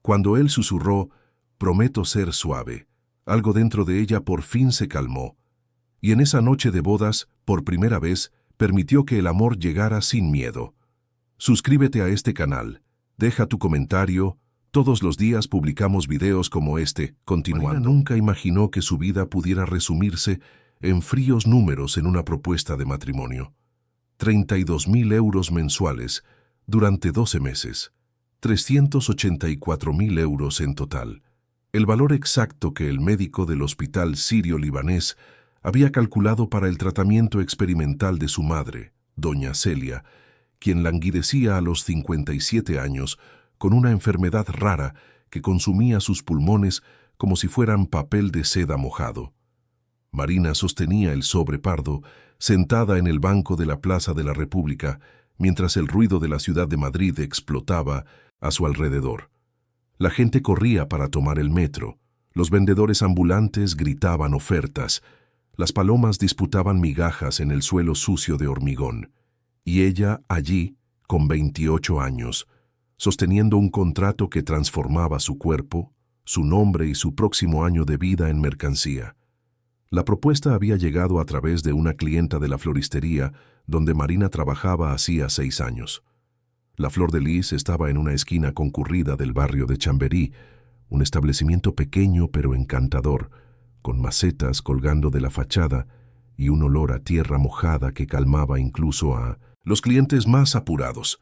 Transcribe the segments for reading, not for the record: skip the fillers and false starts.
Cuando él susurró, «Prometo ser suave», algo dentro de ella por fin se calmó. Y en esa noche de bodas, por primera vez, permitió que el amor llegara sin miedo. Suscríbete a este canal, deja tu comentario. Todos los días publicamos videos como este, continuando. Marina nunca imaginó que su vida pudiera resumirse en fríos números en una propuesta de matrimonio. 32.000 euros mensuales durante 12 meses. 384.000 euros en total. El valor exacto que el médico del hospital sirio-libanés había calculado para el tratamiento experimental de su madre, doña Celia, quien languidecía a los 57 años con una enfermedad rara que consumía sus pulmones como si fueran papel de seda mojado. Marina sostenía el sobre pardo, sentada en el banco de la Plaza de la República, mientras el ruido de la ciudad de Madrid explotaba a su alrededor. La gente corría para tomar el metro, los vendedores ambulantes gritaban ofertas, las palomas disputaban migajas en el suelo sucio de hormigón, y ella allí, con 28 años, sosteniendo un contrato que transformaba su cuerpo, su nombre y su próximo año de vida en mercancía. La propuesta había llegado a través de una clienta de la floristería donde Marina trabajaba hacía 6 años. La Flor de Lis estaba en una esquina concurrida del barrio de Chamberí, un establecimiento pequeño pero encantador, con macetas colgando de la fachada y un olor a tierra mojada que calmaba incluso a los clientes más apurados.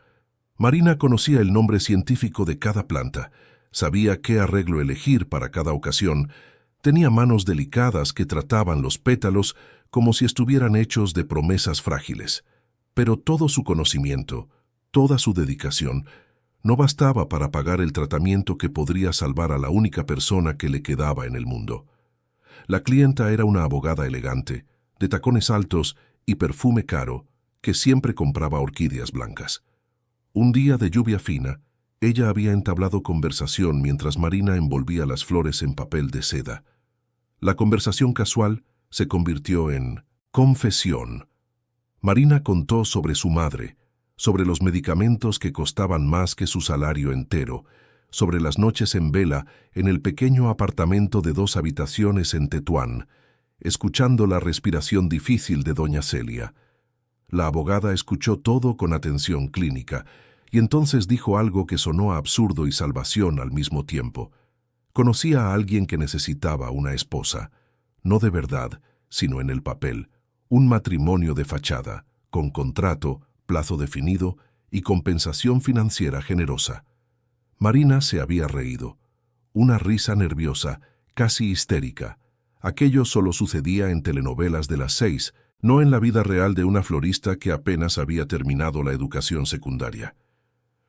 Marina conocía el nombre científico de cada planta, sabía qué arreglo elegir para cada ocasión, tenía manos delicadas que trataban los pétalos como si estuvieran hechos de promesas frágiles. Pero todo su conocimiento, toda su dedicación, no bastaba para pagar el tratamiento que podría salvar a la única persona que le quedaba en el mundo. La clienta era una abogada elegante, de tacones altos y perfume caro, que siempre compraba orquídeas blancas. Un día de lluvia fina, ella había entablado conversación mientras Marina envolvía las flores en papel de seda. La conversación casual se convirtió en confesión. Marina contó sobre su madre, sobre los medicamentos que costaban más que su salario entero, sobre las noches en vela en el pequeño apartamento de 2 habitaciones en Tetuán, escuchando la respiración difícil de doña Celia. La abogada escuchó todo con atención clínica, y entonces dijo algo que sonó a absurdo y salvación al mismo tiempo. Conocía a alguien que necesitaba una esposa, no de verdad, sino en el papel, un matrimonio de fachada, con contrato, plazo definido y compensación financiera generosa. Marina se había reído. Una risa nerviosa, casi histérica. Aquello solo sucedía en telenovelas de las 6, no en la vida real de una florista que apenas había terminado la educación secundaria.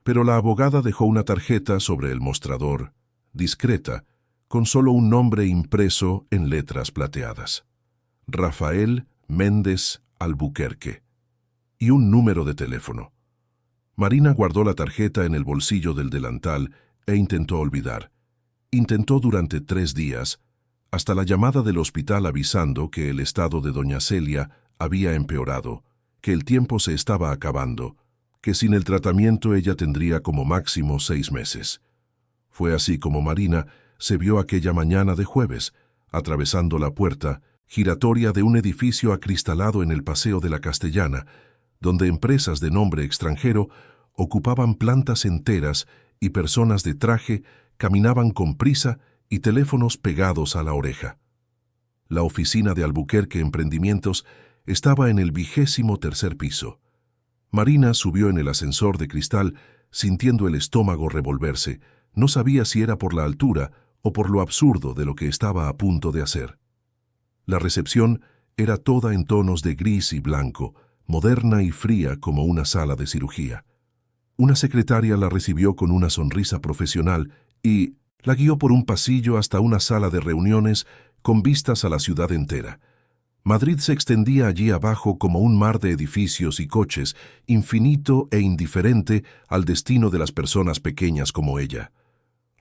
Pero la abogada dejó una tarjeta sobre el mostrador, discreta, con solo un nombre impreso en letras plateadas. Rafael Méndez Albuquerque. Y un número de teléfono. Marina guardó la tarjeta en el bolsillo del delantal e intentó olvidar. Intentó durante 3 días, hasta la llamada del hospital avisando que el estado de doña Celia había empeorado, que el tiempo se estaba acabando, que sin el tratamiento ella tendría como máximo 6 meses. Fue así como Marina se vio aquella mañana de jueves, atravesando la puerta giratoria de un edificio acristalado en el Paseo de la Castellana, donde empresas de nombre extranjero ocupaban plantas enteras y personas de traje caminaban con prisa y teléfonos pegados a la oreja. La oficina de Albuquerque Emprendimientos estaba en el 23º piso. Marina subió en el ascensor de cristal, sintiendo el estómago revolverse. No sabía si era por la altura o por lo absurdo de lo que estaba a punto de hacer. La recepción era toda en tonos de gris y blanco, moderna y fría como una sala de cirugía. Una secretaria la recibió con una sonrisa profesional y la guió por un pasillo hasta una sala de reuniones con vistas a la ciudad entera. Madrid se extendía allí abajo como un mar de edificios y coches, infinito e indiferente al destino de las personas pequeñas como ella.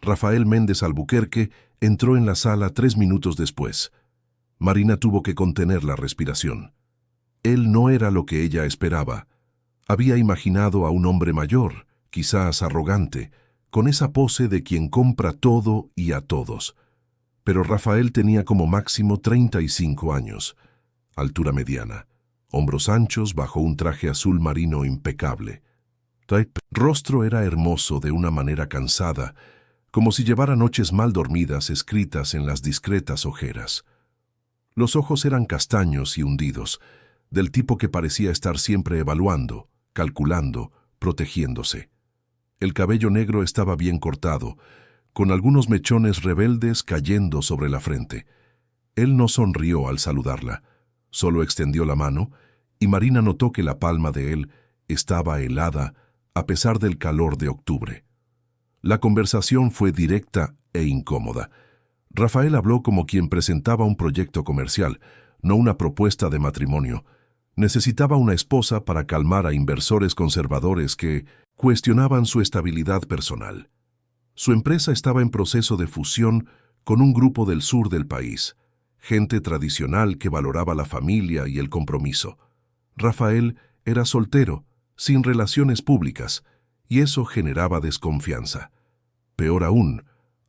Rafael Méndez Albuquerque entró en la sala 3 minutos después. Marina tuvo que contener la respiración. Él no era lo que ella esperaba. Había imaginado a un hombre mayor, quizás arrogante, con esa pose de quien compra todo y a todos. Pero Rafael tenía como máximo 35 años, altura mediana, hombros anchos bajo un traje azul marino impecable. Rostro era hermoso de una manera cansada, como si llevara noches mal dormidas escritas en las discretas ojeras. Los ojos eran castaños y hundidos, del tipo que parecía estar siempre evaluando, calculando, protegiéndose. El cabello negro estaba bien cortado, con algunos mechones rebeldes cayendo sobre la frente. Él no sonrió al saludarla, solo extendió la mano, y Marina notó que la palma de él estaba helada a pesar del calor de octubre. La conversación fue directa e incómoda. Rafael habló como quien presentaba un proyecto comercial, no una propuesta de matrimonio. Necesitaba una esposa para calmar a inversores conservadores que cuestionaban su estabilidad personal. Su empresa estaba en proceso de fusión con un grupo del sur del país, gente tradicional que valoraba la familia y el compromiso. Rafael era soltero, sin relaciones públicas, y eso generaba desconfianza. Peor aún,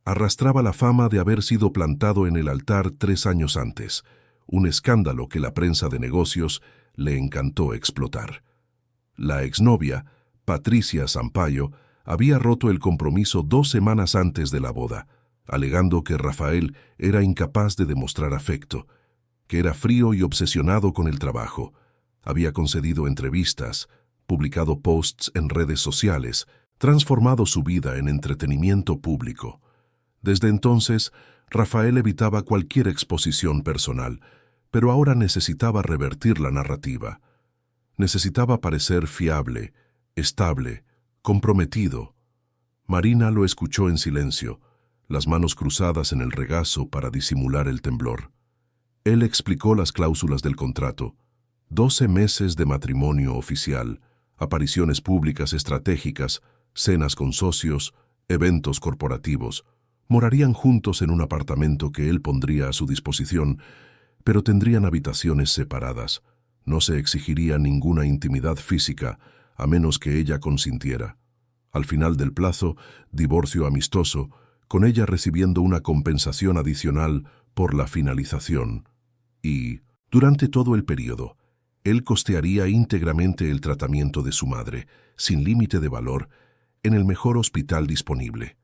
arrastraba la fama de haber sido plantado en el altar 3 años antes, un escándalo que la prensa de negocios le encantó explotar. La exnovia, Patricia Sampaio, había roto el compromiso 2 semanas antes de la boda, alegando que Rafael era incapaz de demostrar afecto, que era frío y obsesionado con el trabajo. Había concedido entrevistas, publicado posts en redes sociales, transformado su vida en entretenimiento público. Desde entonces, Rafael evitaba cualquier exposición personal, pero ahora necesitaba revertir la narrativa. Necesitaba parecer fiable, estable, comprometido. Marina lo escuchó en silencio, las manos cruzadas en el regazo para disimular el temblor. Él explicó las cláusulas del contrato: 12 meses de matrimonio oficial, apariciones públicas estratégicas, cenas con socios, eventos corporativos. Morarían juntos en un apartamento que él pondría a su disposición, pero tendrían habitaciones separadas. No se exigiría ninguna intimidad física, a menos que ella consintiera. Al final del plazo, divorcio amistoso, con ella recibiendo una compensación adicional por la finalización. Y, durante todo el período, él costearía íntegramente el tratamiento de su madre, sin límite de valor, en el mejor hospital disponible.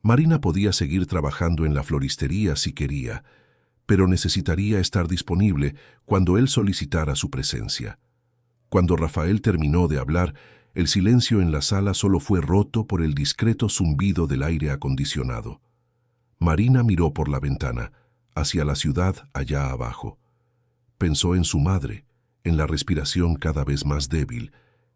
Marina podía seguir trabajando en la floristería si quería, pero necesitaría estar disponible cuando él solicitara su presencia. Cuando Rafael terminó de hablar, el silencio en la sala solo fue roto por el discreto zumbido del aire acondicionado. Marina miró por la ventana, hacia la ciudad allá abajo. Pensó en su madre, en la respiración cada vez más débil,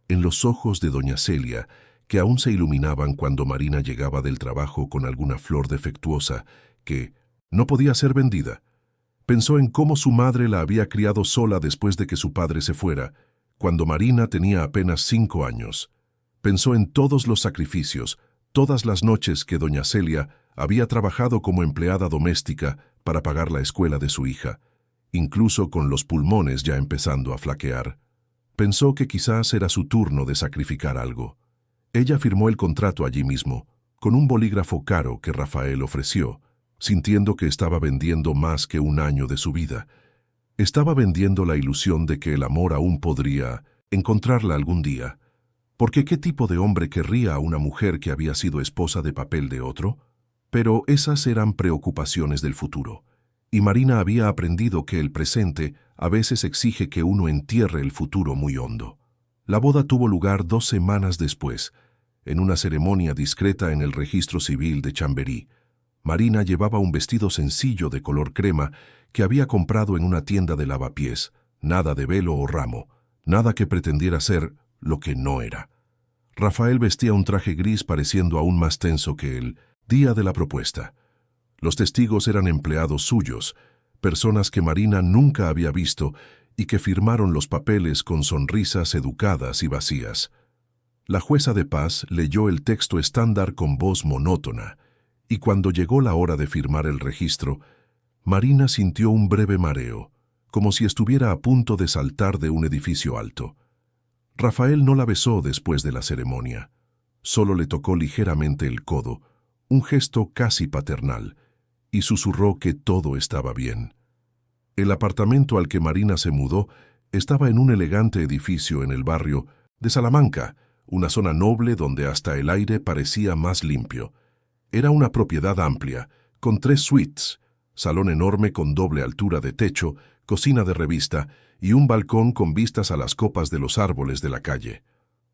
en los ojos de doña Celia, que aún se iluminaban cuando Marina llegaba del trabajo con alguna flor defectuosa que no podía ser vendida. Pensó en cómo su madre la había criado sola después de que su padre se fuera, cuando Marina tenía apenas 5 años. Pensó en todos los sacrificios, todas las noches que doña Celia había trabajado como empleada doméstica para pagar la escuela de su hija, incluso con los pulmones ya empezando a flaquear. Pensó que quizás era su turno de sacrificar algo. Ella firmó el contrato allí mismo, con un bolígrafo caro que Rafael ofreció, sintiendo que estaba vendiendo más que 1 año de su vida. Estaba vendiendo la ilusión de que el amor aún podría encontrarla algún día. Porque ¿qué tipo de hombre querría a una mujer que había sido esposa de papel de otro? Pero esas eran preocupaciones del futuro. Y Marina había aprendido que el presente a veces exige que uno entierre el futuro muy hondo. La boda tuvo lugar 2 semanas después, en una ceremonia discreta en el registro civil de Chamberí. Marina llevaba un vestido sencillo de color crema que había comprado en una tienda de lavapiés, nada de velo o ramo, nada que pretendiera ser lo que no era. Rafael vestía un traje gris pareciendo aún más tenso que el día de la propuesta. Los testigos eran empleados suyos, personas que Marina nunca había visto y que firmaron los papeles con sonrisas educadas y vacías. La jueza de paz leyó el texto estándar con voz monótona, y cuando llegó la hora de firmar el registro, Marina sintió un breve mareo, como si estuviera a punto de saltar de un edificio alto. Rafael no la besó después de la ceremonia. Solo le tocó ligeramente el codo, un gesto casi paternal, y susurró que todo estaba bien. El apartamento al que Marina se mudó estaba en un elegante edificio en el barrio de Salamanca, una zona noble donde hasta el aire parecía más limpio. Era una propiedad amplia, con 3 suites, salón enorme con doble altura de techo, cocina de revista y un balcón con vistas a las copas de los árboles de la calle.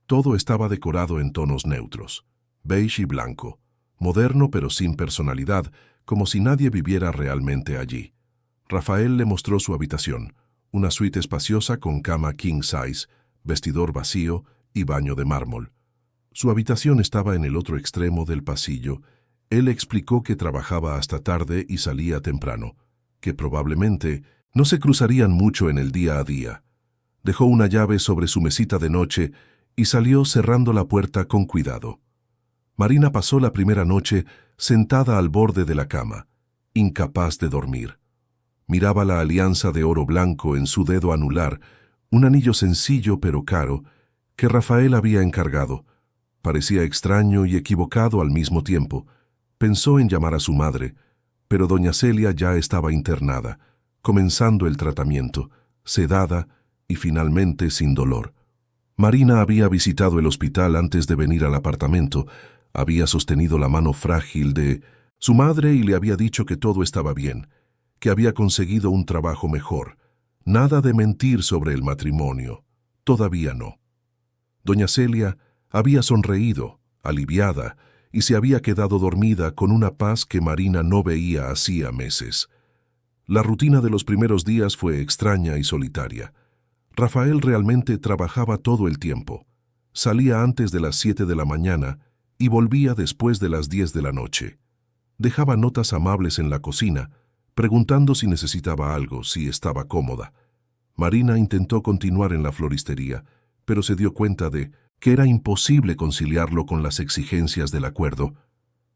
Todo estaba decorado en tonos neutros, beige y blanco, moderno pero sin personalidad, como si nadie viviera realmente allí. Rafael le mostró su habitación, una suite espaciosa con cama king size, vestidor vacío y baño de mármol. Su habitación estaba en el otro extremo del pasillo. Él explicó que trabajaba hasta tarde y salía temprano, que probablemente no se cruzarían mucho en el día a día. Dejó una llave sobre su mesita de noche y salió cerrando la puerta con cuidado. Marina pasó la primera noche sentada al borde de la cama, incapaz de dormir. Miraba la alianza de oro blanco en su dedo anular, un anillo sencillo pero caro, que Rafael había encargado. Parecía extraño y equivocado al mismo tiempo. Pensó en llamar a su madre, pero doña Celia ya estaba internada, comenzando el tratamiento, sedada y finalmente sin dolor. Marina había visitado el hospital antes de venir al apartamento, había sostenido la mano frágil de su madre y le había dicho que todo estaba bien, que había conseguido un trabajo mejor. Nada de mentir sobre el matrimonio. Todavía no. Doña Celia había sonreído, aliviada, y se había quedado dormida con una paz que Marina no veía hacía meses. La rutina de los primeros días fue extraña y solitaria. Rafael realmente trabajaba todo el tiempo. Salía antes de las 7 de la mañana y volvía después de las 10 de la noche. Dejaba notas amables en la cocina, preguntando si necesitaba algo, si estaba cómoda. Marina intentó continuar en la floristería, pero se dio cuenta de que era imposible conciliarlo con las exigencias del acuerdo.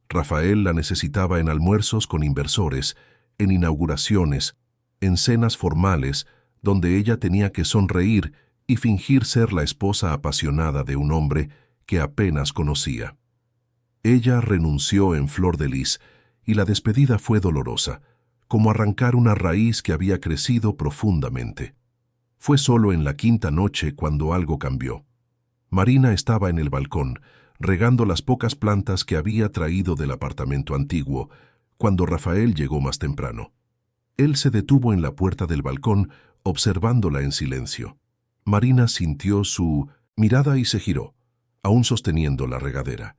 Rafael la necesitaba en almuerzos con inversores, en inauguraciones, en cenas formales, donde ella tenía que sonreír y fingir ser la esposa apasionada de un hombre que apenas conocía. Ella renunció en flor de lis, y la despedida fue dolorosa, como arrancar una raíz que había crecido profundamente. Fue solo en la 5ª noche cuando algo cambió. Marina estaba en el balcón, regando las pocas plantas que había traído del apartamento antiguo, cuando Rafael llegó más temprano. Él se detuvo en la puerta del balcón, observándola en silencio. Marina sintió su mirada y se giró, aún sosteniendo la regadera.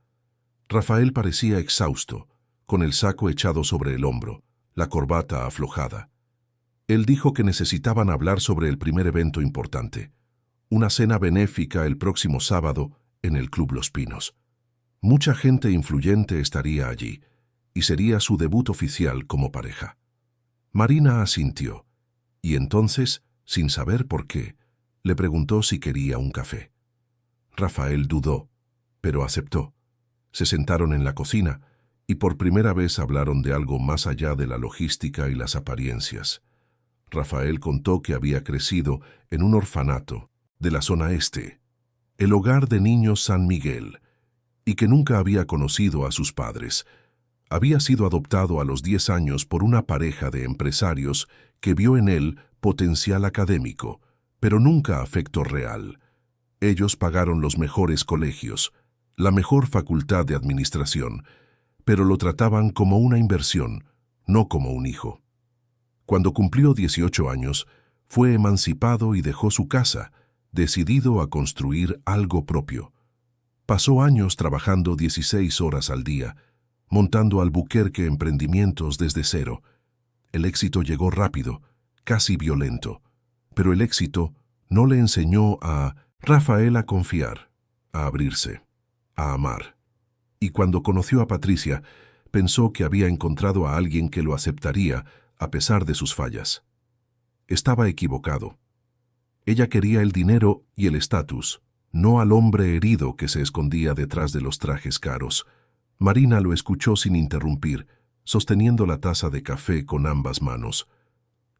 Rafael parecía exhausto, con el saco echado sobre el hombro, la corbata aflojada. Él dijo que necesitaban hablar sobre el primer evento importante, una cena benéfica el próximo sábado en el Club Los Pinos. Mucha gente influyente estaría allí, y sería su debut oficial como pareja. Marina asintió, y entonces, sin saber por qué, le preguntó si quería un café. Rafael dudó, pero aceptó. Se sentaron en la cocina, y por primera vez hablaron de algo más allá de la logística y las apariencias. Rafael contó que había crecido en un orfanato de la zona este, el hogar de niños San Miguel, y que nunca había conocido a sus padres. Había sido adoptado a los 10 años por una pareja de empresarios que vio en él potencial académico, pero nunca afecto real. Ellos pagaron los mejores colegios, la mejor facultad de administración, pero lo trataban como una inversión, no como un hijo. Cuando cumplió 18 años, fue emancipado y dejó su casa, decidido a construir algo propio. Pasó años trabajando 16 horas al día, montando Albuquerque emprendimientos desde cero. El éxito llegó rápido, casi violento, pero el éxito no le enseñó a Rafael a confiar, a abrirse, a amar. Y cuando conoció a Patricia, pensó que había encontrado a alguien que lo aceptaría a pesar de sus fallas. Estaba equivocado. Ella quería el dinero y el estatus, no al hombre herido que se escondía detrás de los trajes caros. Marina lo escuchó sin interrumpir, sosteniendo la taza de café con ambas manos.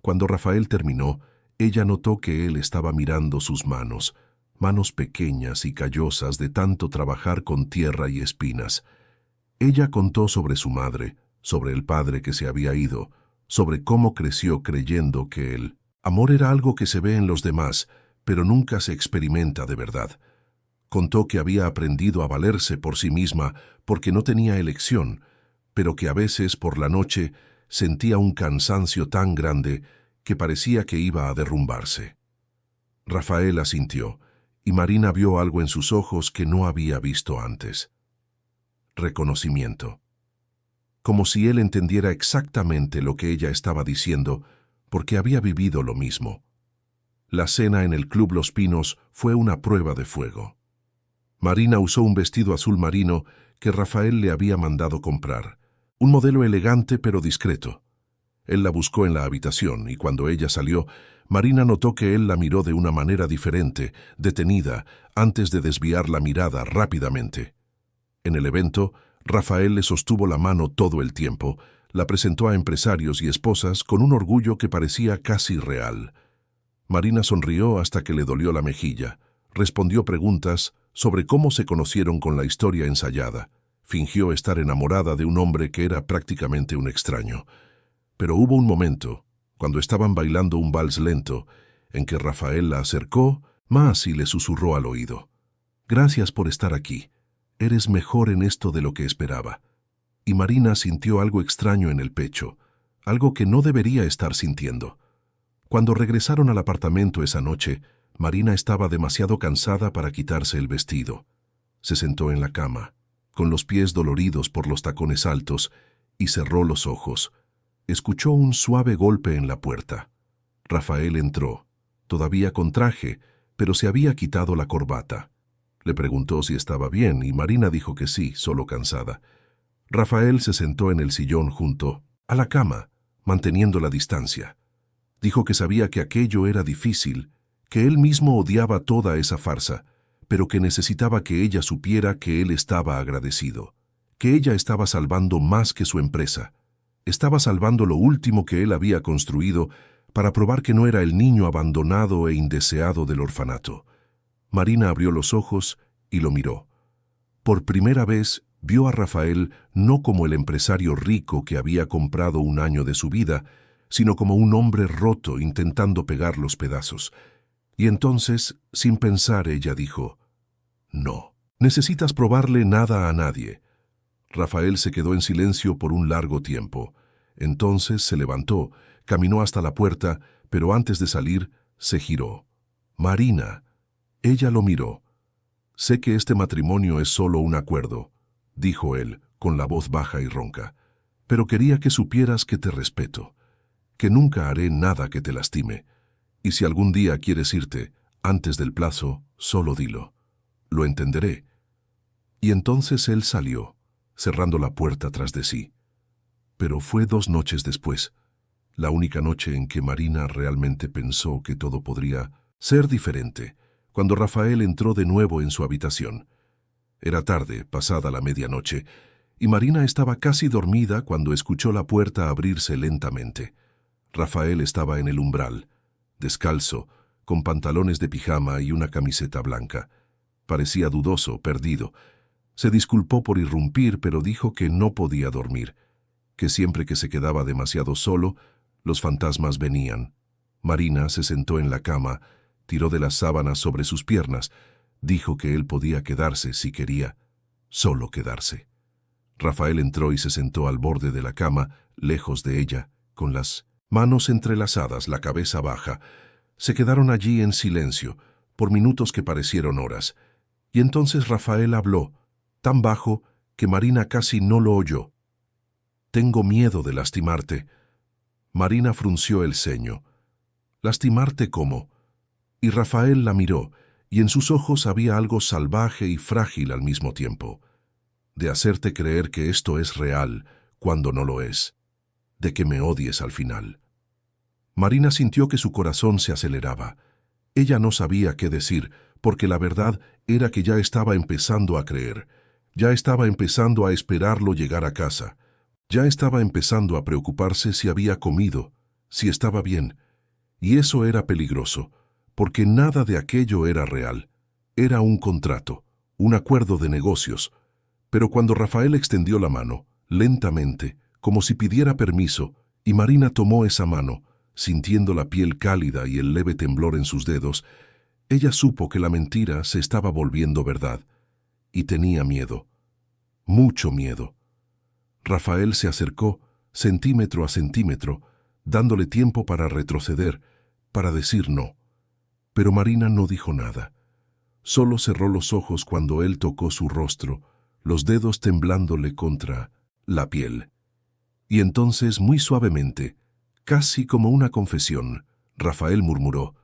Cuando Rafael terminó, ella notó que él estaba mirando sus manos, manos pequeñas y callosas de tanto trabajar con tierra y espinas. Ella contó sobre su madre, sobre el padre que se había ido, sobre cómo creció creyendo que el amor era algo que se ve en los demás, pero nunca se experimenta de verdad. Contó que había aprendido a valerse por sí misma porque no tenía elección, pero que a veces por la noche sentía un cansancio tan grande que parecía que iba a derrumbarse. Rafael asintió, y Marina vio algo en sus ojos que no había visto antes. Reconocimiento. Como si él entendiera exactamente lo que ella estaba diciendo, porque había vivido lo mismo. La cena en el Club Los Pinos fue una prueba de fuego. Marina usó un vestido azul marino que Rafael le había mandado comprar, un modelo elegante pero discreto. Él la buscó en la habitación y cuando ella salió, Marina notó que él la miró de una manera diferente, detenida, antes de desviar la mirada rápidamente. En el evento, Rafael le sostuvo la mano todo el tiempo, la presentó a empresarios y esposas con un orgullo que parecía casi real. Marina sonrió hasta que le dolió la mejilla, respondió preguntas sobre cómo se conocieron con la historia ensayada, fingió estar enamorada de un hombre que era prácticamente un extraño. Pero hubo un momento, cuando estaban bailando un vals lento, en que Rafael la acercó más y le susurró al oído. «Gracias por estar aquí. Eres mejor en esto de lo que esperaba». Y Marina sintió algo extraño en el pecho, algo que no debería estar sintiendo. Cuando regresaron al apartamento esa noche, Marina estaba demasiado cansada para quitarse el vestido. Se sentó en la cama, con los pies doloridos por los tacones altos, y cerró los ojos. Escuchó un suave golpe en la puerta. Rafael entró, todavía con traje, pero se había quitado la corbata. Le preguntó si estaba bien y Marina dijo que sí, solo cansada. Rafael se sentó en el sillón junto a la cama, manteniendo la distancia. Dijo que sabía que aquello era difícil, que él mismo odiaba toda esa farsa, pero que necesitaba que ella supiera que él estaba agradecido, que ella estaba salvando más que su empresa. Estaba salvando lo último que él había construido para probar que no era el niño abandonado e indeseado del orfanato. Marina abrió los ojos y lo miró. Por primera vez vio a Rafael no como el empresario rico que había comprado un año de su vida, sino como un hombre roto intentando pegar los pedazos. Y entonces, sin pensar, ella dijo, «No, necesitas probarle nada a nadie». Rafael se quedó en silencio por un largo tiempo. Entonces se levantó, caminó hasta la puerta, pero antes de salir, se giró. «Marina». Ella lo miró. «Sé que este matrimonio es solo un acuerdo», dijo él, con la voz baja y ronca, «pero quería que supieras que te respeto, que nunca haré nada que te lastime. Y si algún día quieres irte, antes del plazo, solo dilo. Lo entenderé». Y entonces él salió, cerrando la puerta tras de sí. Pero fue 2 noches después, la única noche en que Marina realmente pensó que todo podría ser diferente, cuando Rafael entró de nuevo en su habitación. Era tarde, pasada la medianoche, y Marina estaba casi dormida cuando escuchó la puerta abrirse lentamente. Rafael estaba en el umbral, descalzo, con pantalones de pijama y una camiseta blanca. Parecía dudoso, perdido. Se disculpó por irrumpir, pero dijo que no podía dormir, que siempre que se quedaba demasiado solo, los fantasmas venían. Marina se sentó en la cama, tiró de las sábanas sobre sus piernas, dijo que él podía quedarse si quería, solo quedarse. Rafael entró y se sentó al borde de la cama, lejos de ella, con las manos entrelazadas, la cabeza baja. Se quedaron allí en silencio, por minutos que parecieron horas. Y entonces Rafael habló, tan bajo que Marina casi no lo oyó. «Tengo miedo de lastimarte». Marina frunció el ceño. «¿Lastimarte cómo?» Y Rafael la miró, y en sus ojos había algo salvaje y frágil al mismo tiempo. «De hacerte creer que esto es real cuando no lo es. De que me odies al final». Marina sintió que su corazón se aceleraba. Ella no sabía qué decir, porque la verdad era que ya estaba empezando a creer. Ya estaba empezando a esperarlo llegar a casa. Ya estaba empezando a preocuparse si había comido, si estaba bien. Y eso era peligroso, porque nada de aquello era real. Era un contrato, un acuerdo de negocios, pero cuando Rafael extendió la mano, lentamente, como si pidiera permiso, y Marina tomó esa mano, sintiendo la piel cálida y el leve temblor en sus dedos, ella supo que la mentira se estaba volviendo verdad, y tenía miedo, mucho miedo. Rafael se acercó, centímetro a centímetro, dándole tiempo para retroceder, para decir no. Pero Marina no dijo nada. Solo cerró los ojos cuando él tocó su rostro, los dedos temblándole contra la piel. Y entonces, muy suavemente, casi como una confesión, Rafael murmuró: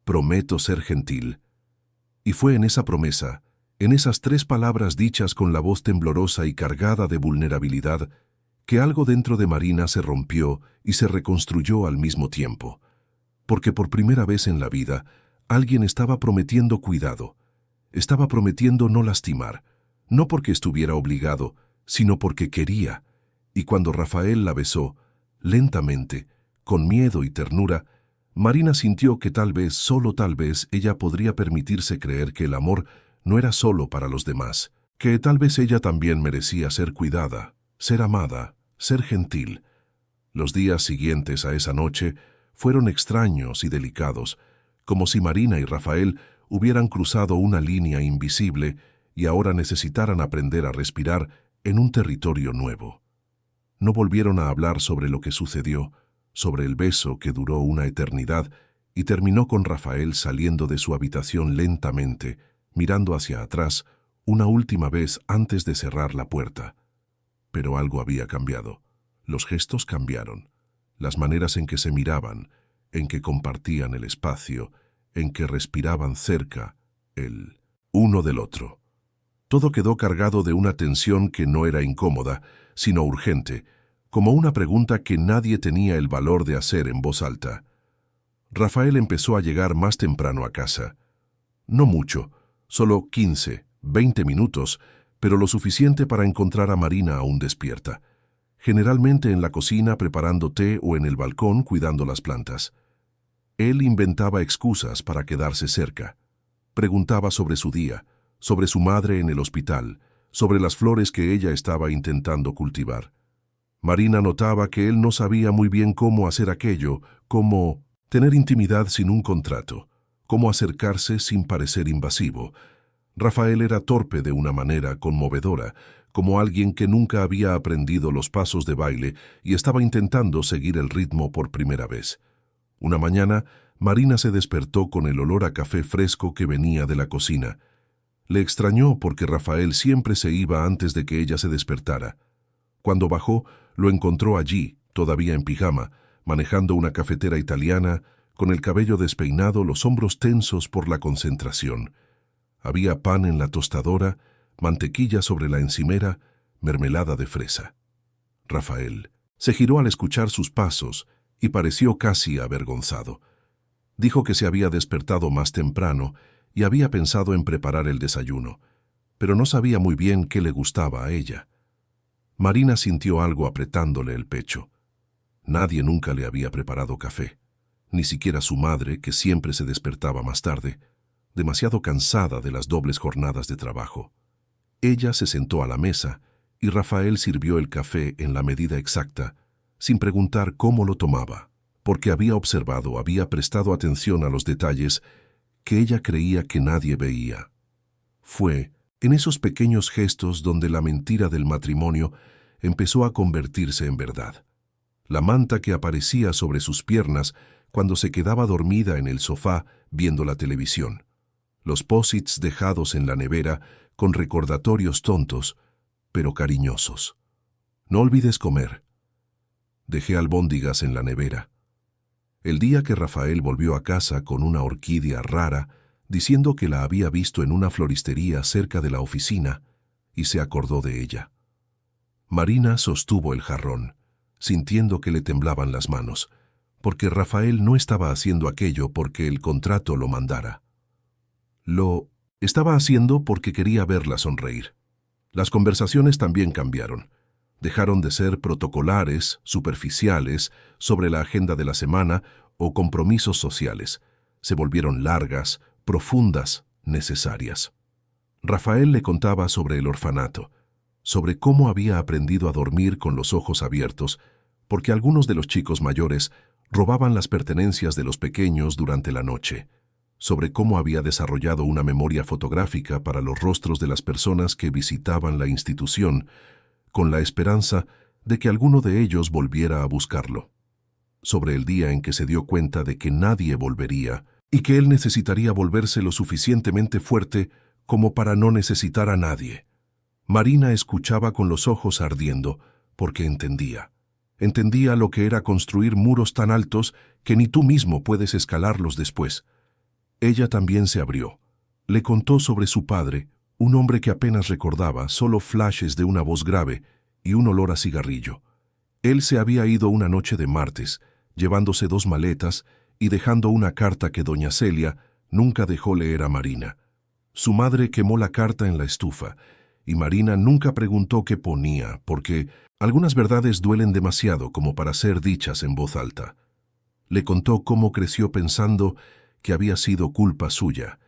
«Prometo ser gentil». Y fue en esa promesa, en esas 3 palabras dichas con la voz temblorosa y cargada de vulnerabilidad, que algo dentro de Marina se rompió y se reconstruyó al mismo tiempo. Porque por primera vez en la vida, alguien estaba prometiendo cuidado, estaba prometiendo no lastimar, no porque estuviera obligado, sino porque quería. Y cuando Rafael la besó, lentamente, con miedo y ternura, Marina sintió que tal vez, solo tal vez, ella podría permitirse creer que el amor no era solo para los demás, que tal vez ella también merecía ser cuidada, ser amada, ser gentil. Los días siguientes a esa noche fueron extraños y delicados, como si Marina y Rafael hubieran cruzado una línea invisible y ahora necesitaran aprender a respirar en un territorio nuevo. No volvieron a hablar sobre lo que sucedió, sobre el beso que duró una eternidad y terminó con Rafael saliendo de su habitación lentamente, mirando hacia atrás una última vez antes de cerrar la puerta. Pero algo había cambiado. Los gestos cambiaron, las maneras en que se miraban, en que compartían el espacio, en que respiraban cerca, el uno del otro. Todo quedó cargado de una tensión que no era incómoda, sino urgente, como una pregunta que nadie tenía el valor de hacer en voz alta. Rafael empezó a llegar más temprano a casa. No mucho, solo 15, 20 minutos, pero lo suficiente para encontrar a Marina aún despierta, generalmente en la cocina preparando té o en el balcón cuidando las plantas. Él inventaba excusas para quedarse cerca. Preguntaba sobre su día, sobre su madre en el hospital, sobre las flores que ella estaba intentando cultivar. Marina notaba que él no sabía muy bien cómo hacer aquello, cómo tener intimidad sin un contrato, cómo acercarse sin parecer invasivo. Rafael era torpe de una manera conmovedora, como alguien que nunca había aprendido los pasos de baile y estaba intentando seguir el ritmo por primera vez. Una mañana, Marina se despertó con el olor a café fresco que venía de la cocina. Le extrañó porque Rafael siempre se iba antes de que ella se despertara. Cuando bajó, lo encontró allí, todavía en pijama, manejando una cafetera italiana, con el cabello despeinado, los hombros tensos por la concentración. Había pan en la tostadora, mantequilla sobre la encimera, mermelada de fresa. Rafael se giró al escuchar sus pasos y pareció casi avergonzado. Dijo que se había despertado más temprano y había pensado en preparar el desayuno, pero no sabía muy bien qué le gustaba a ella. Marina sintió algo apretándole el pecho. Nadie nunca le había preparado café, ni siquiera su madre, que siempre se despertaba más tarde, demasiado cansada de las dobles jornadas de trabajo. Ella se sentó a la mesa y Rafael sirvió el café en la medida exacta, sin preguntar cómo lo tomaba, porque había observado, había prestado atención a los detalles que ella creía que nadie veía. Fue en esos pequeños gestos donde la mentira del matrimonio empezó a convertirse en verdad. La manta que aparecía sobre sus piernas cuando se quedaba dormida en el sofá viendo la televisión. Los posits dejados en la nevera con recordatorios tontos, pero cariñosos. No olvides comer. Dejé albóndigas en la nevera. El día que Rafael volvió a casa con una orquídea rara, diciendo que la había visto en una floristería cerca de la oficina, y se acordó de ella. Marina sostuvo el jarrón, sintiendo que le temblaban las manos, porque Rafael no estaba haciendo aquello porque el contrato lo mandara. Lo estaba haciendo porque quería verla sonreír. Las conversaciones también cambiaron. Dejaron de ser protocolares, superficiales, sobre la agenda de la semana o compromisos sociales. Se volvieron largas, profundas, necesarias. Rafael le contaba sobre el orfanato, sobre cómo había aprendido a dormir con los ojos abiertos, porque algunos de los chicos mayores robaban las pertenencias de los pequeños durante la noche, sobre cómo había desarrollado una memoria fotográfica para los rostros de las personas que visitaban la institución, con la esperanza de que alguno de ellos volviera a buscarlo, sobre el día en que se dio cuenta de que nadie volvería y que él necesitaría volverse lo suficientemente fuerte como para no necesitar a nadie. Marina escuchaba con los ojos ardiendo, porque entendía. Entendía lo que era construir muros tan altos que ni tú mismo puedes escalarlos después. Ella también se abrió. Le contó sobre su padre, un hombre que apenas recordaba, solo flashes de una voz grave y un olor a cigarrillo. Él se había ido una noche de martes, llevándose 2 maletas y dejando una carta que doña Celia nunca dejó leer a Marina. Su madre quemó la carta en la estufa, y Marina nunca preguntó qué ponía, porque algunas verdades duelen demasiado como para ser dichas en voz alta. Le contó cómo creció pensando que había sido culpa suya,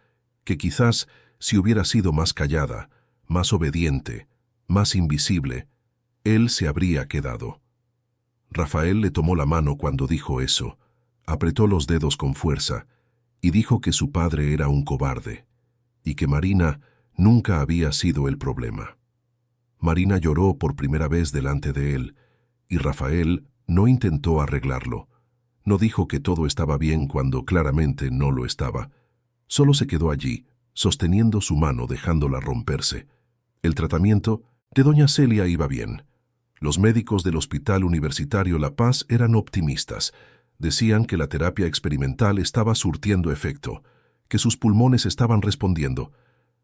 que quizás si hubiera sido más callada, más obediente, más invisible, él se habría quedado. Rafael le tomó la mano cuando dijo eso, apretó los dedos con fuerza y dijo que su padre era un cobarde y que Marina nunca había sido el problema. Marina lloró por primera vez delante de él y Rafael no intentó arreglarlo. No dijo que todo estaba bien cuando claramente no lo estaba. Solo se quedó allí, sosteniendo su mano dejándola romperse. El tratamiento de doña Celia iba bien. Los médicos del Hospital Universitario La Paz eran optimistas. Decían que la terapia experimental estaba surtiendo efecto, que sus pulmones estaban respondiendo.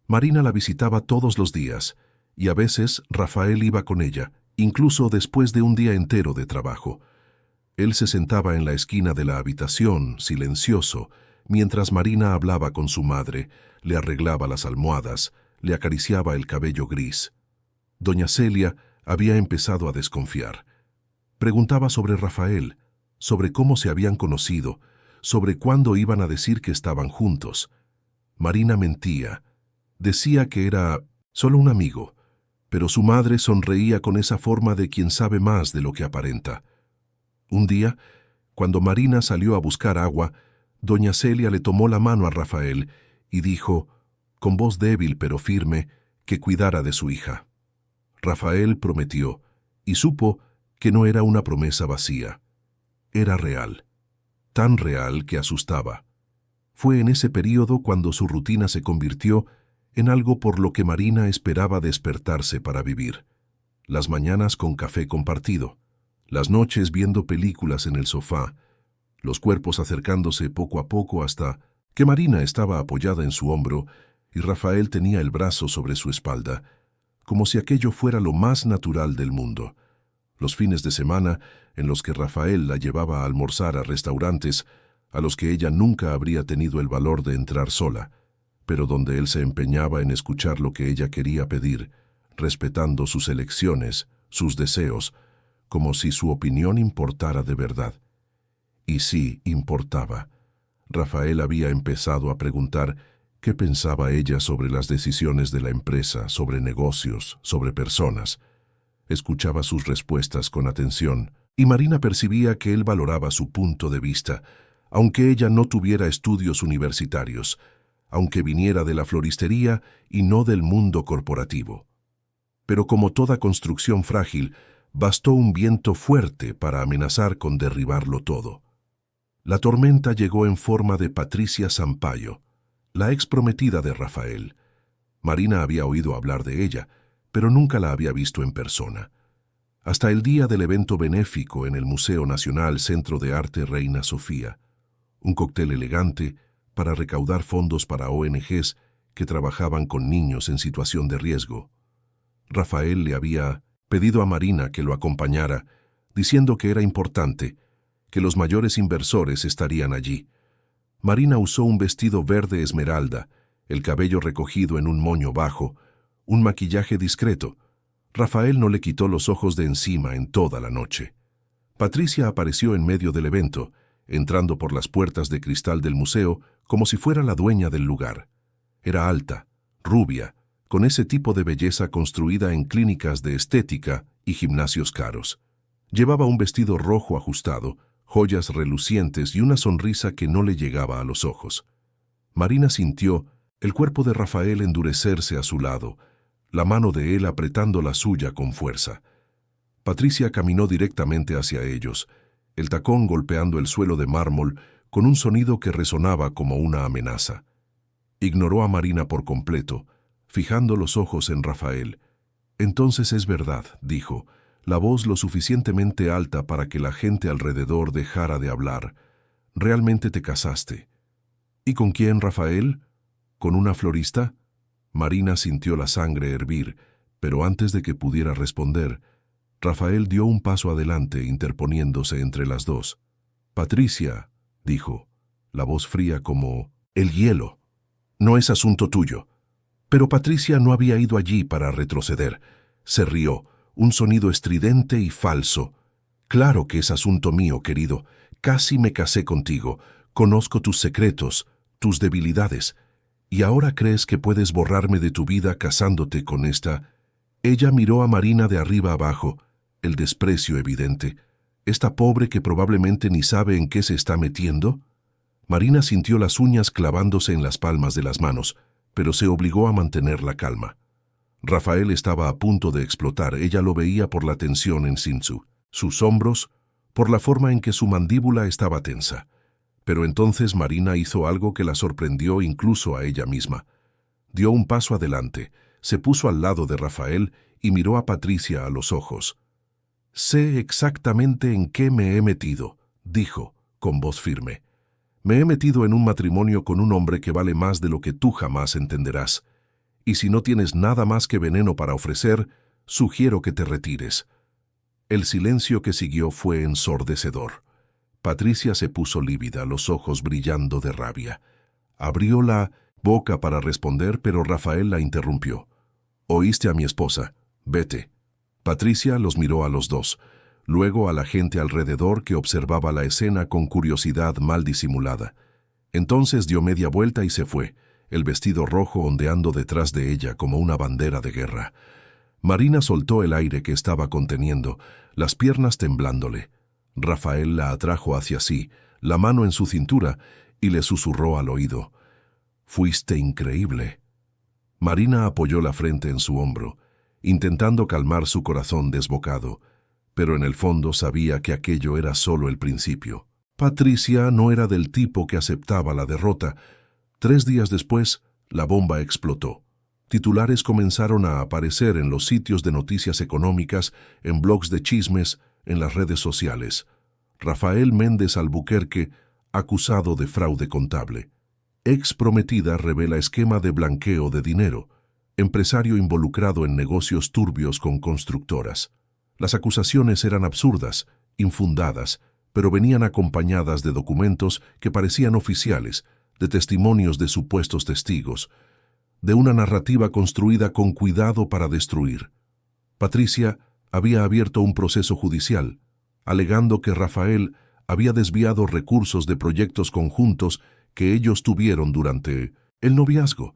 Marina la visitaba todos los días, y a veces Rafael iba con ella, incluso después de un día entero de trabajo. Él se sentaba en la esquina de la habitación, silencioso, mientras Marina hablaba con su madre, le arreglaba las almohadas, le acariciaba el cabello gris. Doña Celia había empezado a desconfiar. Preguntaba sobre Rafael, sobre cómo se habían conocido, sobre cuándo iban a decir que estaban juntos. Marina mentía. Decía que era solo un amigo, pero su madre sonreía con esa forma de quien sabe más de lo que aparenta. Un día, cuando Marina salió a buscar agua, doña Celia le tomó la mano a Rafael y dijo, con voz débil pero firme, que cuidara de su hija. Rafael prometió, y supo que no era una promesa vacía. Era real, tan real que asustaba. Fue en ese período cuando su rutina se convirtió en algo por lo que Marina esperaba despertarse para vivir. Las mañanas con café compartido, las noches viendo películas en el sofá, los cuerpos acercándose poco a poco hasta que Marina estaba apoyada en su hombro y Rafael tenía el brazo sobre su espalda, como si aquello fuera lo más natural del mundo. Los fines de semana en los que Rafael la llevaba a almorzar a restaurantes a los que ella nunca habría tenido el valor de entrar sola, pero donde él se empeñaba en escuchar lo que ella quería pedir, respetando sus elecciones, sus deseos, como si su opinión importara de verdad. Y sí, importaba. Rafael había empezado a preguntar qué pensaba ella sobre las decisiones de la empresa, sobre negocios, sobre personas. Escuchaba sus respuestas con atención, y Marina percibía que él valoraba su punto de vista, aunque ella no tuviera estudios universitarios, aunque viniera de la floristería y no del mundo corporativo. Pero como toda construcción frágil, bastó un viento fuerte para amenazar con derribarlo todo. La tormenta llegó en forma de Patricia Sampaio, la ex prometida de Rafael. Marina había oído hablar de ella, pero nunca la había visto en persona. Hasta el día del evento benéfico en el Museo Nacional Centro de Arte Reina Sofía, un cóctel elegante para recaudar fondos para ONGs que trabajaban con niños en situación de riesgo. Rafael le había pedido a Marina que lo acompañara, diciendo que era importante, que los mayores inversores estarían allí. Marina usó un vestido verde esmeralda, el cabello recogido en un moño bajo, un maquillaje discreto. Rafael no le quitó los ojos de encima en toda la noche. Patricia apareció en medio del evento, entrando por las puertas de cristal del museo como si fuera la dueña del lugar. Era alta, rubia, con ese tipo de belleza construida en clínicas de estética y gimnasios caros. Llevaba un vestido rojo ajustado, joyas relucientes y una sonrisa que no le llegaba a los ojos. Marina sintió el cuerpo de Rafael endurecerse a su lado, la mano de él apretando la suya con fuerza. Patricia caminó directamente hacia ellos, el tacón golpeando el suelo de mármol con un sonido que resonaba como una amenaza. Ignoró a Marina por completo, fijando los ojos en Rafael. «Entonces es verdad», dijo, la voz lo suficientemente alta para que la gente alrededor dejara de hablar. «¿Realmente te casaste?» «¿Y con quién, Rafael? ¿Con una florista?» Marina sintió la sangre hervir, pero antes de que pudiera responder, Rafael dio un paso adelante, interponiéndose entre las dos. «Patricia», dijo, la voz fría como el hielo, «no es asunto tuyo». Pero Patricia no había ido allí para retroceder. Se rió, un sonido estridente y falso. «Claro que es asunto mío, querido. Casi me casé contigo. Conozco tus secretos, tus debilidades. ¿Y ahora crees que puedes borrarme de tu vida casándote con esta?» Ella miró a Marina de arriba abajo, el desprecio evidente. ¿Esta pobre que probablemente ni sabe en qué se está metiendo? Marina sintió las uñas clavándose en las palmas de las manos, pero se obligó a mantener la calma. Rafael estaba a punto de explotar. Ella lo veía por la tensión en sus hombros, por la forma en que su mandíbula estaba tensa. Pero entonces Marina hizo algo que la sorprendió incluso a ella misma. Dio un paso adelante, se puso al lado de Rafael y miró a Patricia a los ojos. «Sé exactamente en qué me he metido», dijo, con voz firme. «Me he metido en un matrimonio con un hombre que vale más de lo que tú jamás entenderás. Y si no tienes nada más que veneno para ofrecer, sugiero que te retires». El silencio que siguió fue ensordecedor. Patricia se puso lívida, los ojos brillando de rabia. Abrió la boca para responder, pero Rafael la interrumpió. «Oíste a mi esposa. Vete». Patricia los miró a los dos, luego a la gente alrededor que observaba la escena con curiosidad mal disimulada. Entonces dio media vuelta y se fue, el vestido rojo ondeando detrás de ella como una bandera de guerra. Marina soltó el aire que estaba conteniendo, las piernas temblándole. Rafael la atrajo hacia sí, la mano en su cintura, y le susurró al oído. «Fuiste increíble». Marina apoyó la frente en su hombro, intentando calmar su corazón desbocado, pero en el fondo sabía que aquello era solo el principio. Patricia no era del tipo que aceptaba la derrota. 3 días después, la bomba explotó. Titulares comenzaron a aparecer en los sitios de noticias económicas, en blogs de chismes, en las redes sociales. Rafael Méndez Albuquerque, acusado de fraude contable. Ex prometida revela esquema de blanqueo de dinero. Empresario involucrado en negocios turbios con constructoras. Las acusaciones eran absurdas, infundadas, pero venían acompañadas de documentos que parecían oficiales, de testimonios de supuestos testigos, de una narrativa construida con cuidado para destruir. Patricia había abierto un proceso judicial, alegando que Rafael había desviado recursos de proyectos conjuntos que ellos tuvieron durante el noviazgo,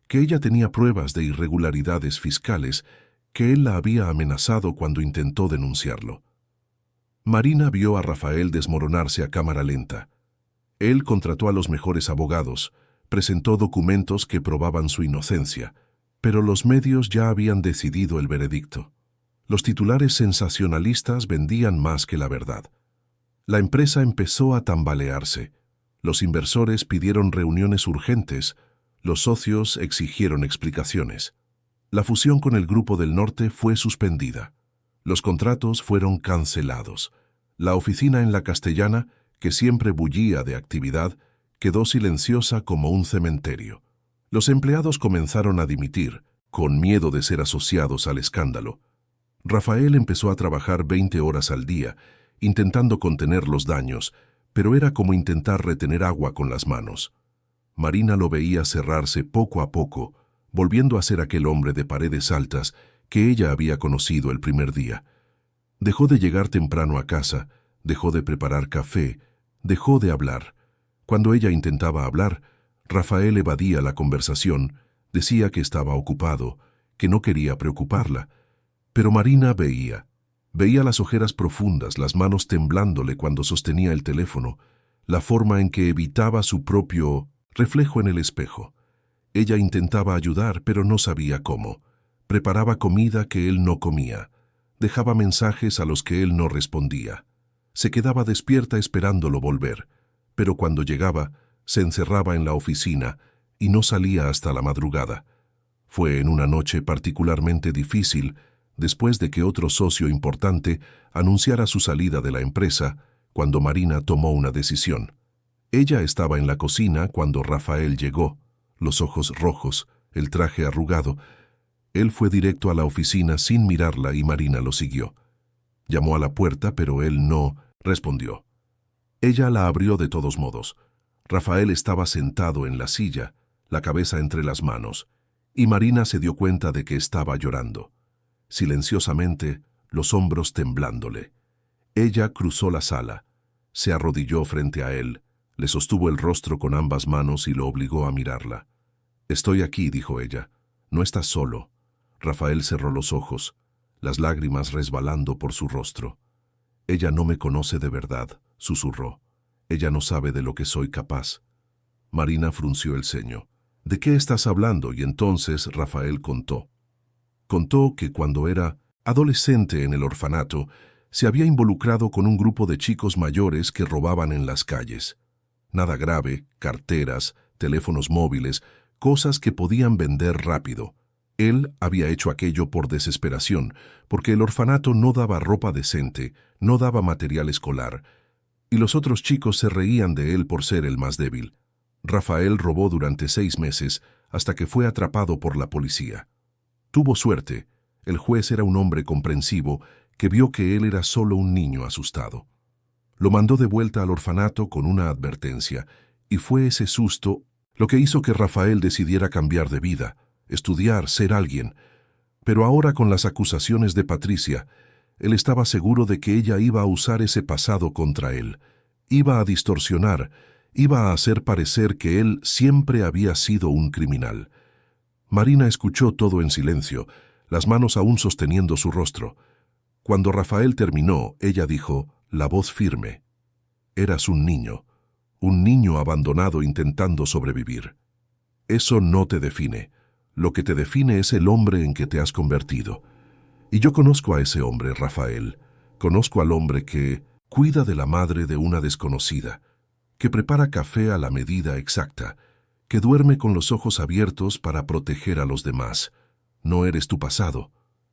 que ella tenía pruebas de irregularidades fiscales, que él la había amenazado cuando intentó denunciarlo. Marina vio a Rafael desmoronarse a cámara lenta. Él contrató a los mejores abogados, presentó documentos que probaban su inocencia, pero los medios ya habían decidido el veredicto. Los titulares sensacionalistas vendían más que la verdad. La empresa empezó a tambalearse. Los inversores pidieron reuniones urgentes. Los socios exigieron explicaciones. La fusión con el Grupo del Norte fue suspendida. Los contratos fueron cancelados. La oficina en La Castellana, que siempre bullía de actividad, quedó silenciosa como un cementerio. Los empleados comenzaron a dimitir, con miedo de ser asociados al escándalo. Rafael empezó a trabajar 20 horas al día, intentando contener los daños, pero era como intentar retener agua con las manos. Marina lo veía cerrarse poco a poco, volviendo a ser aquel hombre de paredes altas que ella había conocido el primer día. Dejó de llegar temprano a casa, dejó de preparar café, dejó de hablar. Cuando ella intentaba hablar, Rafael evadía la conversación, decía que estaba ocupado, que no quería preocuparla. Pero Marina veía las ojeras profundas, las manos temblándole cuando sostenía el teléfono, la forma en que evitaba su propio reflejo en el espejo. Ella intentaba ayudar, pero no sabía cómo. Preparaba comida que él no comía. Dejaba mensajes a los que él no respondía. Se quedaba despierta esperándolo volver, pero cuando llegaba, se encerraba en la oficina y no salía hasta la madrugada. Fue en una noche particularmente difícil, después de que otro socio importante anunciara su salida de la empresa, cuando Marina tomó una decisión. Ella estaba en la cocina cuando Rafael llegó, los ojos rojos, el traje arrugado. Él fue directo a la oficina sin mirarla y Marina lo siguió. Llamó a la puerta, pero él no respondió. Ella la abrió de todos modos. Rafael estaba sentado en la silla, la cabeza entre las manos, y Marina se dio cuenta de que estaba llorando. Silenciosamente, los hombros temblándole. Ella cruzó la sala, se arrodilló frente a él, le sostuvo el rostro con ambas manos y lo obligó a mirarla. «Estoy aquí», dijo ella. «No estás solo». Rafael cerró los ojos, las lágrimas resbalando por su rostro. «Ella no me conoce de verdad», susurró. «Ella no sabe de lo que soy capaz». Marina frunció el ceño. «¿De qué estás hablando?» Y entonces Rafael contó. Contó que cuando era adolescente en el orfanato, se había involucrado con un grupo de chicos mayores que robaban en las calles. Nada grave, carteras, teléfonos móviles, cosas que podían vender rápido. Él había hecho aquello por desesperación, porque el orfanato no daba ropa decente, no daba material escolar, y los otros chicos se reían de él por ser el más débil. Rafael robó durante 6 meses, hasta que fue atrapado por la policía. Tuvo suerte. El juez era un hombre comprensivo que vio que él era solo un niño asustado. Lo mandó de vuelta al orfanato con una advertencia, y fue ese susto lo que hizo que Rafael decidiera cambiar de vida, estudiar, ser alguien. Pero ahora, con las acusaciones de Patricia, él estaba seguro de que ella iba a usar ese pasado contra él, iba a distorsionar, iba a hacer parecer que él siempre había sido un criminal. Marina escuchó todo en silencio, las manos aún sosteniendo su rostro. Cuando Rafael terminó, ella dijo, la voz firme: «Eras un niño abandonado intentando sobrevivir. Eso no te define. Lo que te define es el hombre en que te has convertido. Y yo conozco a ese hombre, Rafael. Conozco al hombre que cuida de la madre de una desconocida, que prepara café a la medida exacta, que duerme con los ojos abiertos para proteger a los demás. No eres tu pasado,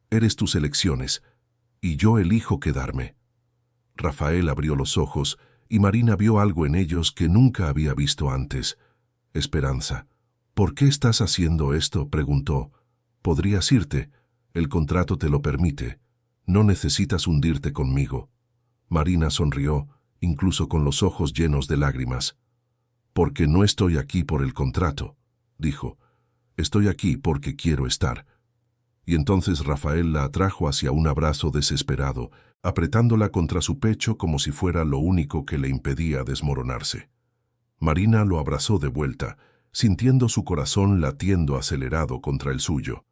eres tus elecciones, y yo elijo quedarme». Rafael abrió los ojos y Marina vio algo en ellos que nunca había visto antes. Esperanza. «¿Por qué estás haciendo esto?», preguntó. «Podrías irte. El contrato te lo permite. No necesitas hundirte conmigo». Marina sonrió, incluso con los ojos llenos de lágrimas. «Porque no estoy aquí por el contrato», dijo. «Estoy aquí porque quiero estar». Y entonces Rafael la atrajo hacia un abrazo desesperado, apretándola contra su pecho como si fuera lo único que le impedía desmoronarse. Marina lo abrazó de vuelta, sintiendo su corazón latiendo acelerado contra el suyo.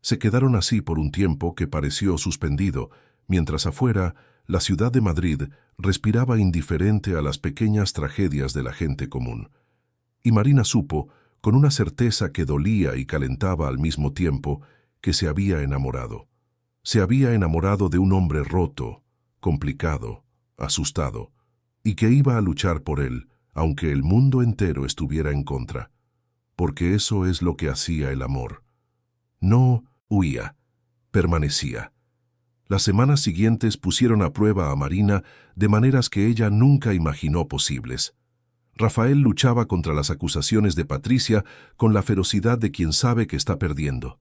Se quedaron así por un tiempo que pareció suspendido, mientras afuera la ciudad de Madrid respiraba indiferente a las pequeñas tragedias de la gente común. Y Marina supo, con una certeza que dolía y calentaba al mismo tiempo, que se había enamorado. Se había enamorado de un hombre roto, complicado, asustado, y que iba a luchar por él, aunque el mundo entero estuviera en contra. Porque eso es lo que hacía el amor. No huía, permanecía. Las semanas siguientes pusieron a prueba a Marina de maneras que ella nunca imaginó posibles. Rafael luchaba contra las acusaciones de Patricia con la ferocidad de quien sabe que está perdiendo.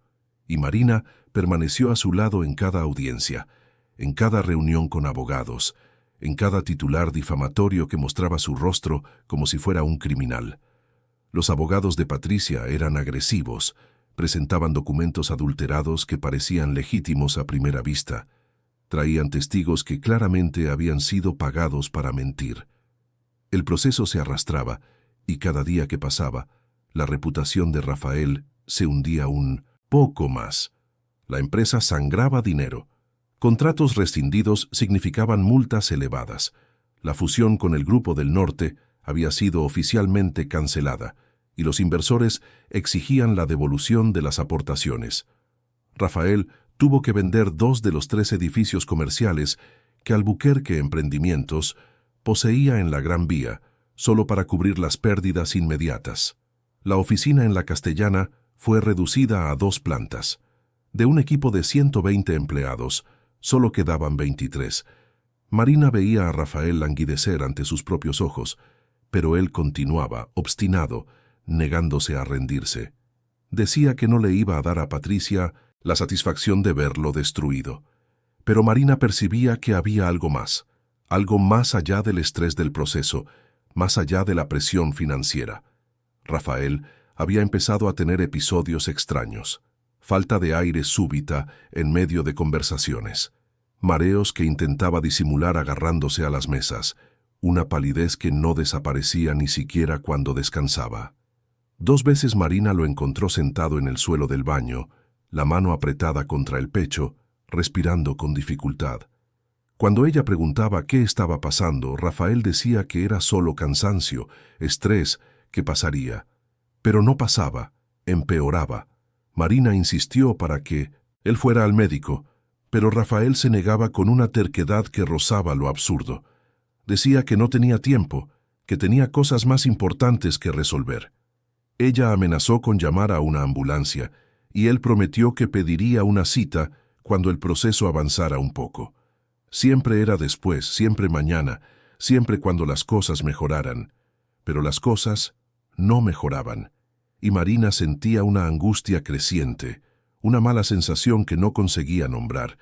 Y Marina permaneció a su lado en cada audiencia, en cada reunión con abogados, en cada titular difamatorio que mostraba su rostro como si fuera un criminal. Los abogados de Patricia eran agresivos, presentaban documentos adulterados que parecían legítimos a primera vista, traían testigos que claramente habían sido pagados para mentir. El proceso se arrastraba, y cada día que pasaba, La reputación de Rafael se hundía un poco más. La empresa sangraba dinero. Contratos rescindidos significaban multas elevadas. La fusión con el Grupo del Norte había sido oficialmente cancelada y los inversores exigían la devolución de las aportaciones. Rafael tuvo que vender 2 de los 3 edificios comerciales que Albuquerque Emprendimientos poseía en la Gran Vía, solo para cubrir las pérdidas inmediatas. La oficina en La Castellana fue reducida a 2 plantas. De un equipo de 120 empleados, solo quedaban 23. Marina veía a Rafael languidecer ante sus propios ojos, pero él continuaba, obstinado, negándose a rendirse. Decía que no le iba a dar a Patricia la satisfacción de verlo destruido. Pero Marina percibía que había algo más allá del estrés del proceso, más allá de la presión financiera. Rafael había empezado a tener episodios extraños. Falta de aire súbita en medio de conversaciones. Mareos que intentaba disimular agarrándose a las mesas. Una palidez que no desaparecía ni siquiera cuando descansaba. 2 veces Marina lo encontró sentado en el suelo del baño, la mano apretada contra el pecho, respirando con dificultad. Cuando ella preguntaba qué estaba pasando, Rafael decía que era solo cansancio, estrés, que pasaría. Pero no pasaba, empeoraba. Marina insistió para que él fuera al médico, pero Rafael se negaba con una terquedad que rozaba lo absurdo. Decía que no tenía tiempo, que tenía cosas más importantes que resolver. Ella amenazó con llamar a una ambulancia, y él prometió que pediría una cita cuando el proceso avanzara un poco. Siempre era después, siempre mañana, siempre cuando las cosas mejoraran. Pero las cosas no mejoraban, y Marina sentía una angustia creciente, una mala sensación que no conseguía nombrar,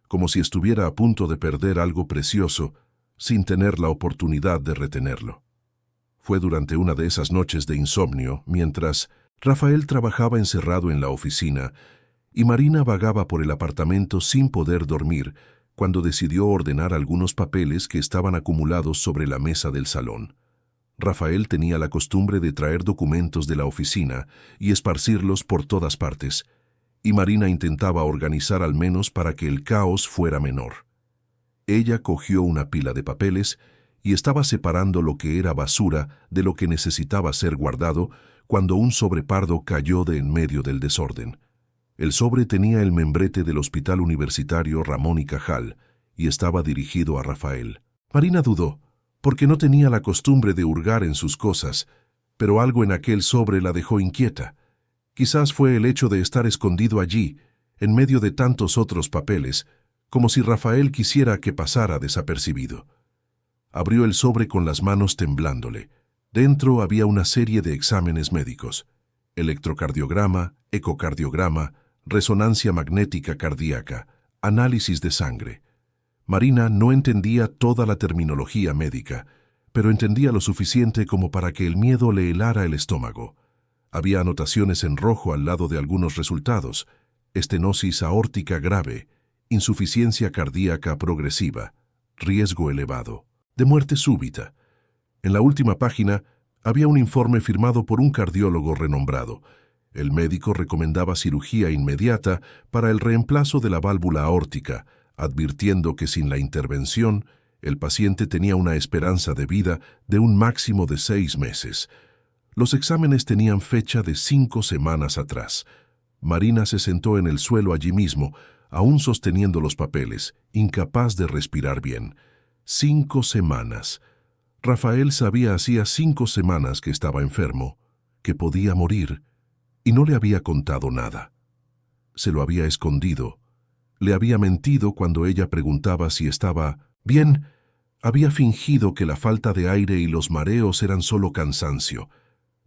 como si estuviera a punto de perder algo precioso sin tener la oportunidad de retenerlo. Fue durante una de esas noches de insomnio, mientras Rafael trabajaba encerrado en la oficina y Marina vagaba por el apartamento sin poder dormir, cuando decidió ordenar algunos papeles que estaban acumulados sobre la mesa del salón. Rafael tenía la costumbre de traer documentos de la oficina y esparcirlos por todas partes, y Marina intentaba organizar al menos para que el caos fuera menor. Ella cogió una pila de papeles y estaba separando lo que era basura de lo que necesitaba ser guardado cuando un sobre pardo cayó de en medio del desorden. El sobre tenía el membrete del Hospital Universitario Ramón y Cajal y estaba dirigido a Rafael. Marina dudó, porque no tenía la costumbre de hurgar en sus cosas, pero algo en aquel sobre la dejó inquieta. Quizás fue el hecho de estar escondido allí, en medio de tantos otros papeles, como si Rafael quisiera que pasara desapercibido. Abrió el sobre con las manos temblándole. Dentro había una serie de exámenes médicos: electrocardiograma, ecocardiograma, resonancia magnética cardíaca, análisis de sangre. Marina no entendía toda la terminología médica, pero entendía lo suficiente como para que el miedo le helara el estómago. Había anotaciones en rojo al lado de algunos resultados: estenosis aórtica grave, insuficiencia cardíaca progresiva, riesgo elevado, de muerte súbita. En la última página había un informe firmado por un cardiólogo renombrado. El médico recomendaba cirugía inmediata para el reemplazo de la válvula aórtica, advirtiendo que sin la intervención, el paciente tenía una esperanza de vida de un máximo de 6 meses. Los exámenes tenían fecha de 5 semanas atrás. Marina se sentó en el suelo allí mismo, aún sosteniendo los papeles, incapaz de respirar bien. 5 semanas. Rafael sabía hacía 5 semanas que estaba enfermo, que podía morir, y no le había contado nada. Se lo había escondido. Le había mentido cuando ella preguntaba si estaba bien. Había fingido que la falta de aire y los mareos eran solo cansancio.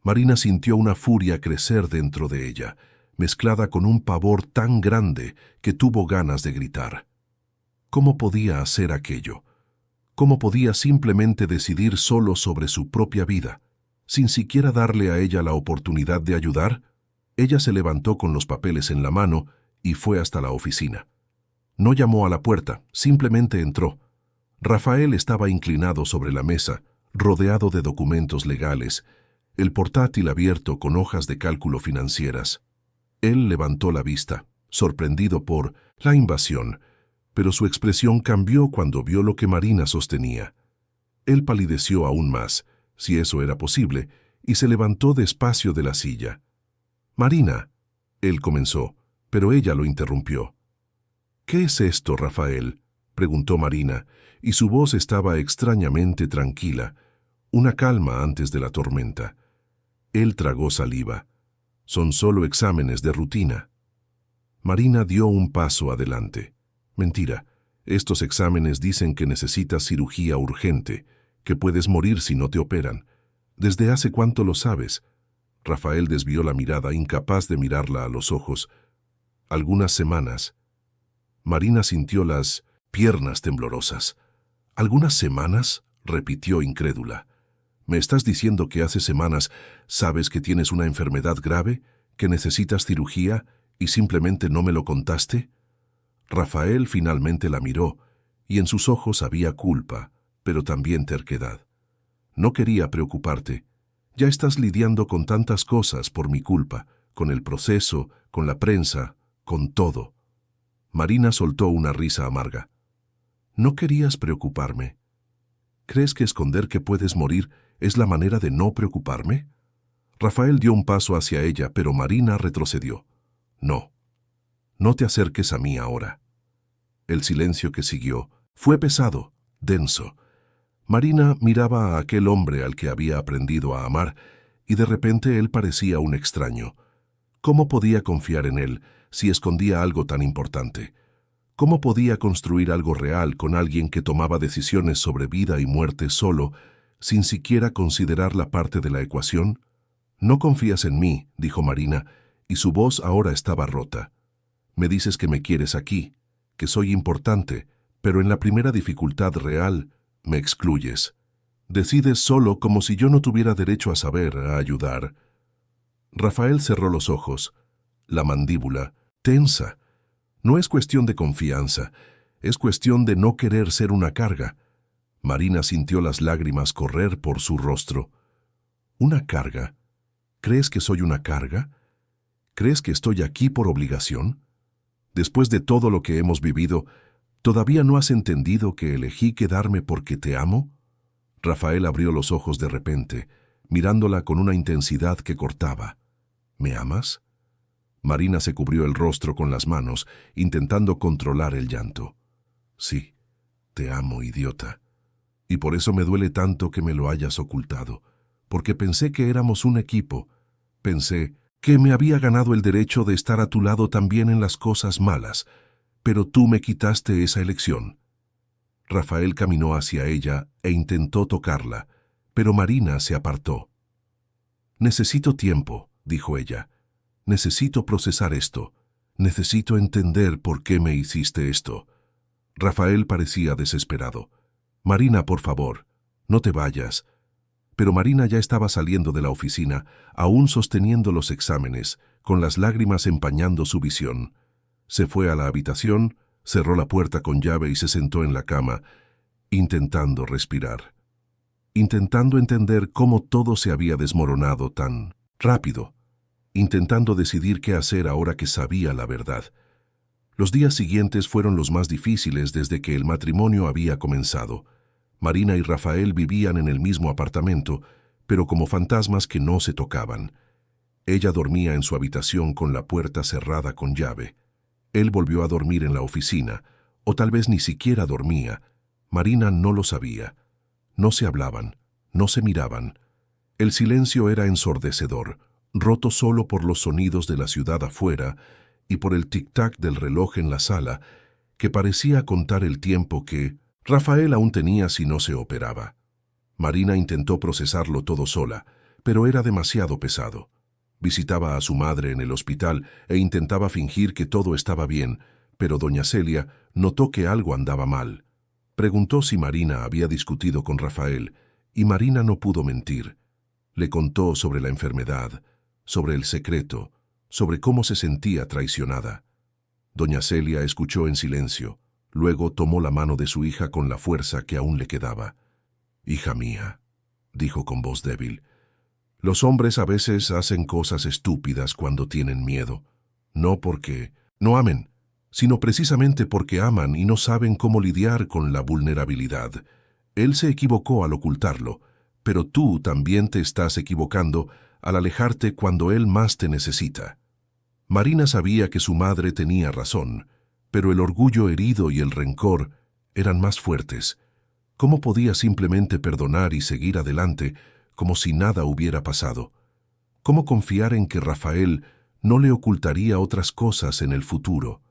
Marina sintió una furia crecer dentro de ella, mezclada con un pavor tan grande que tuvo ganas de gritar. ¿Cómo podía hacer aquello? ¿Cómo podía simplemente decidir solo sobre su propia vida, sin siquiera darle a ella la oportunidad de ayudar? Ella se levantó con los papeles en la mano y fue hasta la oficina. No llamó a la puerta, simplemente entró. Rafael estaba inclinado sobre la mesa, rodeado de documentos legales. el portátil abierto con hojas de cálculo financieras. Él levantó la vista, sorprendido por la invasión, pero su expresión cambió cuando vio lo que Marina sostenía. Él palideció aún más, si eso era posible, y se levantó despacio de la silla. «Marina», él comenzó, pero ella lo interrumpió. «¿Qué es esto, Rafael?», preguntó Marina, y su voz estaba extrañamente tranquila, una calma antes de la tormenta. Él tragó saliva. «Son solo exámenes de rutina». Marina dio un paso adelante. «Mentira. Estos exámenes dicen que necesitas cirugía urgente, que puedes morir si no te operan. ¿Desde hace cuánto lo sabes?». Rafael desvió la mirada, incapaz de mirarla a los ojos. «Algunas semanas». Marina sintió las piernas temblorosas. «¿Algunas semanas?», repitió incrédula. «¿Me estás diciendo que hace semanas sabes que tienes una enfermedad grave, que necesitas cirugía, y simplemente no me lo contaste?». Rafael finalmente la miró, y en sus ojos había culpa, pero también terquedad. «No quería preocuparte. Ya estás lidiando con tantas cosas por mi culpa, con el proceso, con la prensa, con todo». Marina soltó una risa amarga. «¿No querías preocuparme? ¿Crees que esconder que puedes morir es la manera de no preocuparme?». Rafael dio un paso hacia ella, pero Marina retrocedió. «No. No te acerques a mí ahora». El silencio que siguió fue pesado, denso. Marina miraba a aquel hombre al que había aprendido a amar, y de repente él parecía un extraño. ¿Cómo podía confiar en él si escondía algo tan importante? ¿Cómo podía construir algo real con alguien que tomaba decisiones sobre vida y muerte solo, sin siquiera considerar la parte de la ecuación? «No confías en mí», dijo Marina, y su voz ahora estaba rota. «Me dices que me quieres aquí, que soy importante, pero en la primera dificultad real me excluyes. Decides solo como si yo no tuviera derecho a saber, a ayudar». Rafael cerró los ojos, la mandíbula tensa. «No es cuestión de confianza, es cuestión de no querer ser una carga». Marina sintió las lágrimas correr por su rostro. «¿Una carga? ¿Crees que soy una carga? ¿Crees que estoy aquí por obligación? Después de todo lo que hemos vivido, ¿todavía no has entendido que elegí quedarme porque te amo?». Rafael abrió los ojos de repente, mirándola con una intensidad que cortaba. «¿Me amas?». Marina se cubrió el rostro con las manos, intentando controlar el llanto. «Sí, te amo, idiota. Y por eso me duele tanto que me lo hayas ocultado, porque pensé que éramos un equipo. Pensé que me había ganado el derecho de estar a tu lado también en las cosas malas, pero tú me quitaste esa elección». Rafael caminó hacia ella e intentó tocarla, pero Marina se apartó. «Necesito tiempo», dijo ella. «Necesito procesar esto. Necesito entender por qué me hiciste esto». Rafael parecía desesperado. «Marina, por favor, no te vayas». Pero Marina ya estaba saliendo de la oficina, aún sosteniendo los exámenes, con las lágrimas empañando su visión. Se fue a la habitación, cerró la puerta con llave y se sentó en la cama, intentando respirar. Intentando entender cómo todo se había desmoronado tan rápido. Intentando decidir qué hacer ahora que sabía la verdad. Los días siguientes fueron los más difíciles desde que el matrimonio había comenzado. Marina y Rafael vivían en el mismo apartamento, pero como fantasmas que no se tocaban. Ella dormía en su habitación con la puerta cerrada con llave. Él volvió a dormir en la oficina, o tal vez ni siquiera dormía. Marina no lo sabía. No se hablaban, no se miraban. El silencio era ensordecedor, roto solo por los sonidos de la ciudad afuera y por el tic-tac del reloj en la sala, que parecía contar el tiempo que Rafael aún tenía si no se operaba. Marina intentó procesarlo todo sola, pero era demasiado pesado. Visitaba a su madre en el hospital e intentaba fingir que todo estaba bien, pero doña Celia notó que algo andaba mal. Preguntó si Marina había discutido con Rafael, y Marina no pudo mentir. Le contó sobre la enfermedad, sobre el secreto, sobre cómo se sentía traicionada. Doña Celia escuchó en silencio, luego tomó la mano de su hija con la fuerza que aún le quedaba. «Hija mía», dijo con voz débil, Los hombres a veces hacen cosas estúpidas cuando tienen miedo, no porque no amen, sino precisamente porque aman y no saben cómo lidiar con la vulnerabilidad. Él se equivocó al ocultarlo, pero tú también te estás equivocando al alejarte cuando él más te necesita. Marina sabía que su madre tenía razón, pero el orgullo herido y el rencor eran más fuertes. ¿Cómo podía simplemente perdonar y seguir adelante como si nada hubiera pasado? ¿Cómo confiar en que Rafael no le ocultaría otras cosas en el futuro?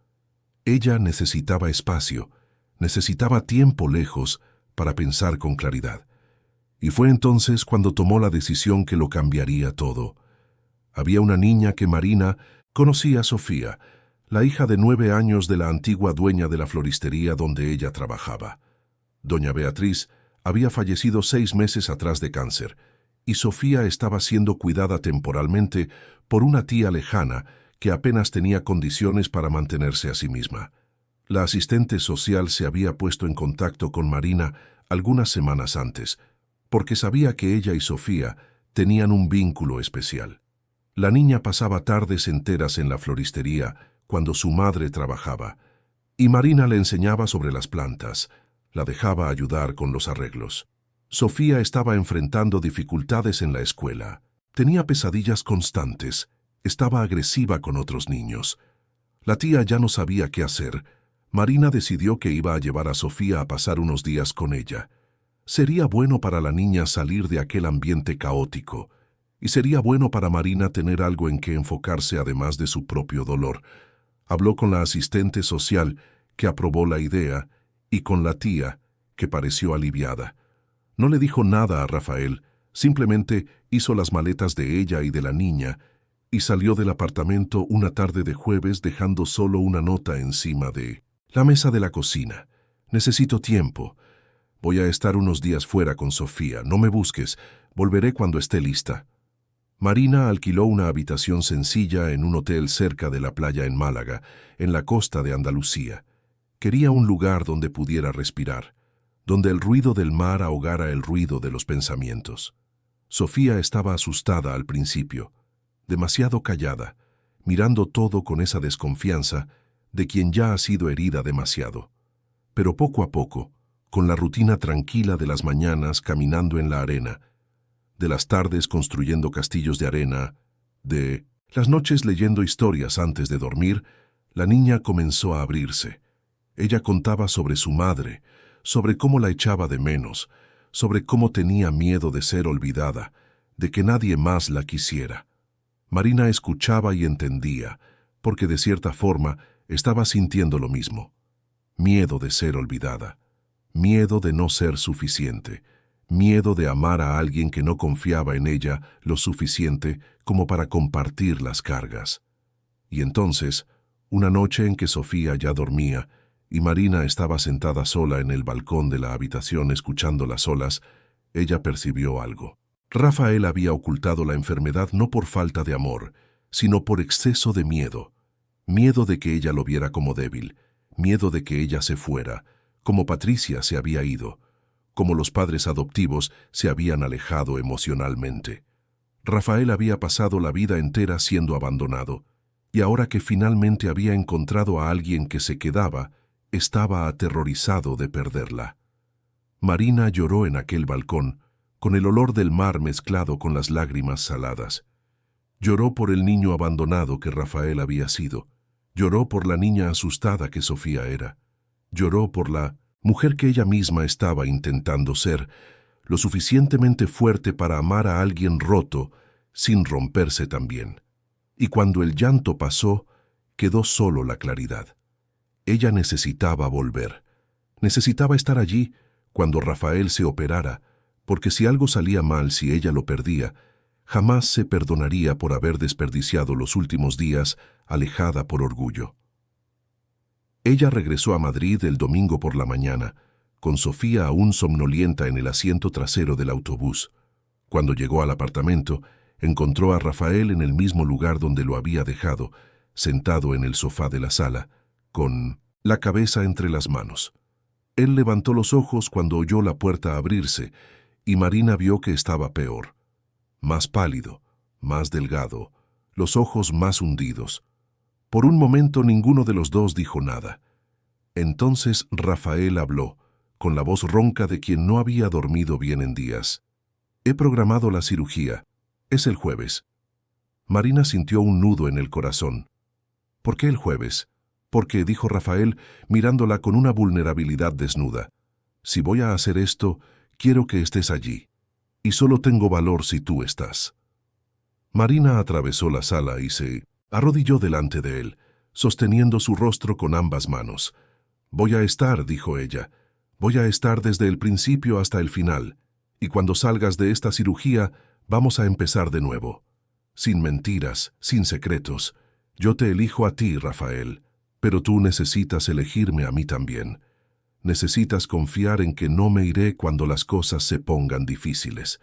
Ella necesitaba espacio, necesitaba tiempo lejos para pensar con claridad. Y fue entonces cuando tomó la decisión que lo cambiaría todo. Había una niña que Marina conocía, Sofía, la hija de 9 años de la antigua dueña de la floristería donde ella trabajaba. Doña Beatriz había fallecido 6 meses atrás de cáncer, y Sofía estaba siendo cuidada temporalmente por una tía lejana que apenas tenía condiciones para mantenerse a sí misma. La asistente social se había puesto en contacto con Marina algunas semanas antes, porque sabía que ella y Sofía tenían un vínculo especial. La niña pasaba tardes enteras en la floristería cuando su madre trabajaba, y Marina le enseñaba sobre las plantas, la dejaba ayudar con los arreglos. Sofía estaba enfrentando dificultades en la escuela, tenía pesadillas constantes, estaba agresiva con otros niños. La tía ya no sabía qué hacer. Marina decidió que iba a llevar a Sofía a pasar unos días con ella. Sería bueno para la niña salir de aquel ambiente caótico, y sería bueno para Marina tener algo en que enfocarse además de su propio dolor. Habló con la asistente social, que aprobó la idea, y con la tía, que pareció aliviada. No le dijo nada a Rafael, simplemente hizo las maletas de ella y de la niña, y salió del apartamento una tarde de jueves dejando solo una nota encima de la mesa de la cocina. Necesito tiempo. Voy a estar unos días fuera con Sofía. No me busques. Volveré cuando esté lista. Marina alquiló una habitación sencilla en un hotel cerca de la playa en Málaga, en la costa de Andalucía. Quería un lugar donde pudiera respirar, donde el ruido del mar ahogara el ruido de los pensamientos. Sofía estaba asustada al principio, demasiado callada, mirando todo con esa desconfianza de quien ya ha sido herida demasiado. Pero poco a poco, con la rutina tranquila de las mañanas caminando en la arena, de las tardes construyendo castillos de arena, de las noches leyendo historias antes de dormir, la niña comenzó a abrirse. Ella contaba sobre su madre, sobre cómo la echaba de menos, sobre cómo tenía miedo de ser olvidada, de que nadie más la quisiera. Marina escuchaba y entendía, porque de cierta forma estaba sintiendo lo mismo. Miedo de ser olvidada, miedo de no ser suficiente, miedo de amar a alguien que no confiaba en ella lo suficiente como para compartir las cargas. Y entonces, una noche en que Sofía ya dormía y Marina estaba sentada sola en el balcón de la habitación escuchando las olas, ella percibió algo. Rafael había ocultado la enfermedad no por falta de amor, sino por exceso de miedo. Miedo de que ella lo viera como débil, miedo de que ella se fuera, como Patricia se había ido, como los padres adoptivos se habían alejado emocionalmente. Rafael había pasado la vida entera siendo abandonado, y ahora que finalmente había encontrado a alguien que se quedaba, estaba aterrorizado de perderla. Marina lloró en aquel balcón, con el olor del mar mezclado con las lágrimas saladas. Lloró por el niño abandonado que Rafael había sido. Lloró por la niña asustada que Sofía era. Lloró por la mujer que ella misma estaba intentando ser, lo suficientemente fuerte para amar a alguien roto sin romperse también. Y cuando el llanto pasó, quedó solo la claridad. Ella necesitaba volver. Necesitaba estar allí cuando Rafael se operara, porque si algo salía mal, si ella lo perdía, jamás se perdonaría por haber desperdiciado los últimos días alejada por orgullo. Ella regresó a Madrid el domingo por la mañana, con Sofía aún somnolienta en el asiento trasero del autobús. Cuando llegó al apartamento, encontró a Rafael en el mismo lugar donde lo había dejado, sentado en el sofá de la sala, con la cabeza entre las manos. Él levantó los ojos cuando oyó la puerta abrirse, y Marina vio que estaba peor. más pálido, más delgado, los ojos más hundidos. Por un momento ninguno de los dos dijo nada. Entonces Rafael habló, con la voz ronca de quien no había dormido bien en días. He programado la cirugía. Es el jueves. Marina sintió un nudo en el corazón. ¿Por qué el jueves? Porque, dijo Rafael, mirándola con una vulnerabilidad desnuda. Si voy a hacer esto, quiero que estés allí. Y solo tengo valor si tú estás. Marina atravesó la sala y se arrodilló delante de él, sosteniendo su rostro con ambas manos. Voy a estar, dijo ella. Voy a estar desde el principio hasta el final. Y cuando salgas de esta cirugía, vamos a empezar de nuevo. Sin mentiras, sin secretos. Yo te elijo a ti, Rafael, pero tú necesitas elegirme a mí también. Necesitas confiar en que no me iré cuando las cosas se pongan difíciles.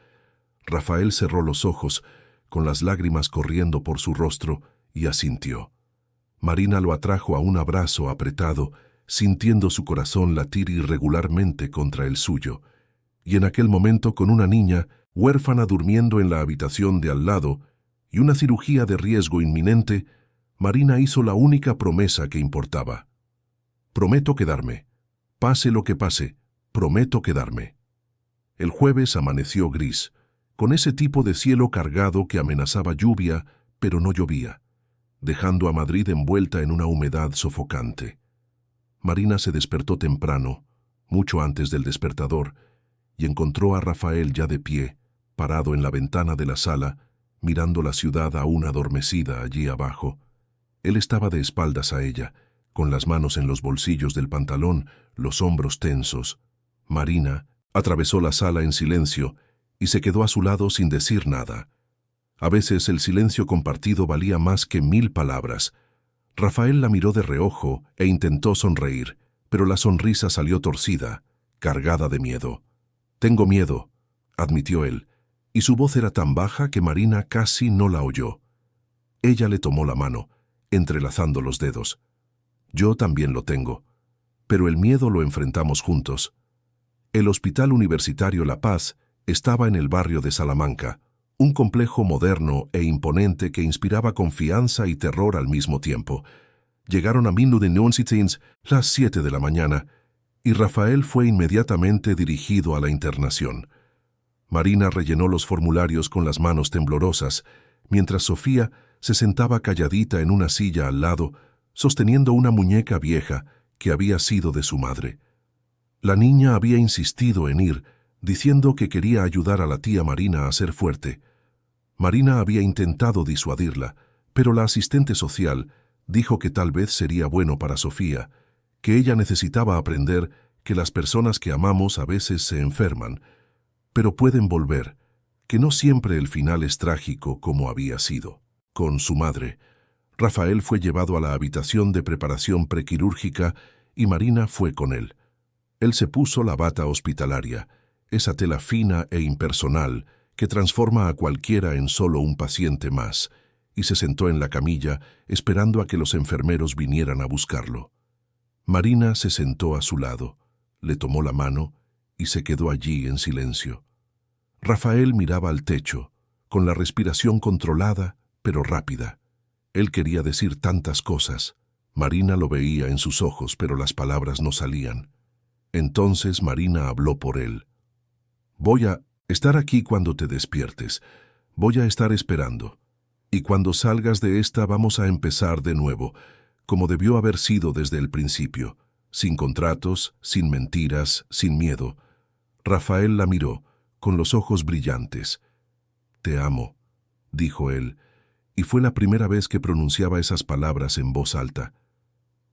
Rafael cerró los ojos, con las lágrimas corriendo por su rostro, y asintió. Marina lo atrajo a un abrazo apretado, sintiendo su corazón latir irregularmente contra el suyo. Y en aquel momento, con una niña, huérfana durmiendo en la habitación de al lado, y una cirugía de riesgo inminente, Marina hizo la única promesa que importaba. Prometo quedarme. Pase lo que pase, prometo quedarme. El jueves amaneció gris, con ese tipo de cielo cargado que amenazaba lluvia, pero no llovía, dejando a Madrid envuelta en una humedad sofocante. Marina se despertó temprano, mucho antes del despertador, y encontró a Rafael ya de pie, parado en la ventana de la sala, mirando la ciudad aún adormecida allí abajo. Él estaba de espaldas a ella, con las manos en los bolsillos del pantalón, los hombros tensos. Marina atravesó la sala en silencio y se quedó a su lado sin decir nada. A veces el silencio compartido valía más que 1000 palabras. Rafael la miró de reojo e intentó sonreír, pero la sonrisa salió torcida, cargada de miedo. «Tengo miedo», admitió él, y su voz era tan baja que Marina casi no la oyó. Ella le tomó la mano, entrelazando los dedos. «Yo también lo tengo, pero el miedo lo enfrentamos juntos». El Hospital Universitario La Paz estaba en el barrio de Salamanca, un complejo moderno e imponente que inspiraba confianza y terror al mismo tiempo. Llegaron a 1911 las 7 de la mañana, y Rafael fue inmediatamente dirigido a la internación. Marina rellenó los formularios con las manos temblorosas, mientras Sofía se sentaba calladita en una silla al lado, sosteniendo una muñeca vieja que había sido de su madre. La niña había insistido en ir, diciendo que quería ayudar a la tía Marina a ser fuerte. Marina había intentado disuadirla, pero la asistente social dijo que tal vez sería bueno para Sofía, que ella necesitaba aprender que las personas que amamos a veces se enferman, pero pueden volver, que no siempre el final es trágico como había sido. Con su madre, Rafael fue llevado a la habitación de preparación prequirúrgica y Marina fue con él. Él se puso la bata hospitalaria, esa tela fina e impersonal que transforma a cualquiera en solo un paciente más, y se sentó en la camilla esperando a que los enfermeros vinieran a buscarlo. Marina se sentó a su lado, le tomó la mano y se quedó allí en silencio. Rafael miraba al techo, con la respiración controlada pero rápida. Él quería decir tantas cosas. Marina lo veía en sus ojos, pero las palabras no salían. Entonces Marina habló por él. «Voy a estar aquí cuando te despiertes. Voy a estar esperando. Y cuando salgas de esta vamos a empezar de nuevo, como debió haber sido desde el principio, sin contratos, sin mentiras, sin miedo». Rafael la miró, con los ojos brillantes. «Te amo», dijo él, y fue la primera vez que pronunciaba esas palabras en voz alta.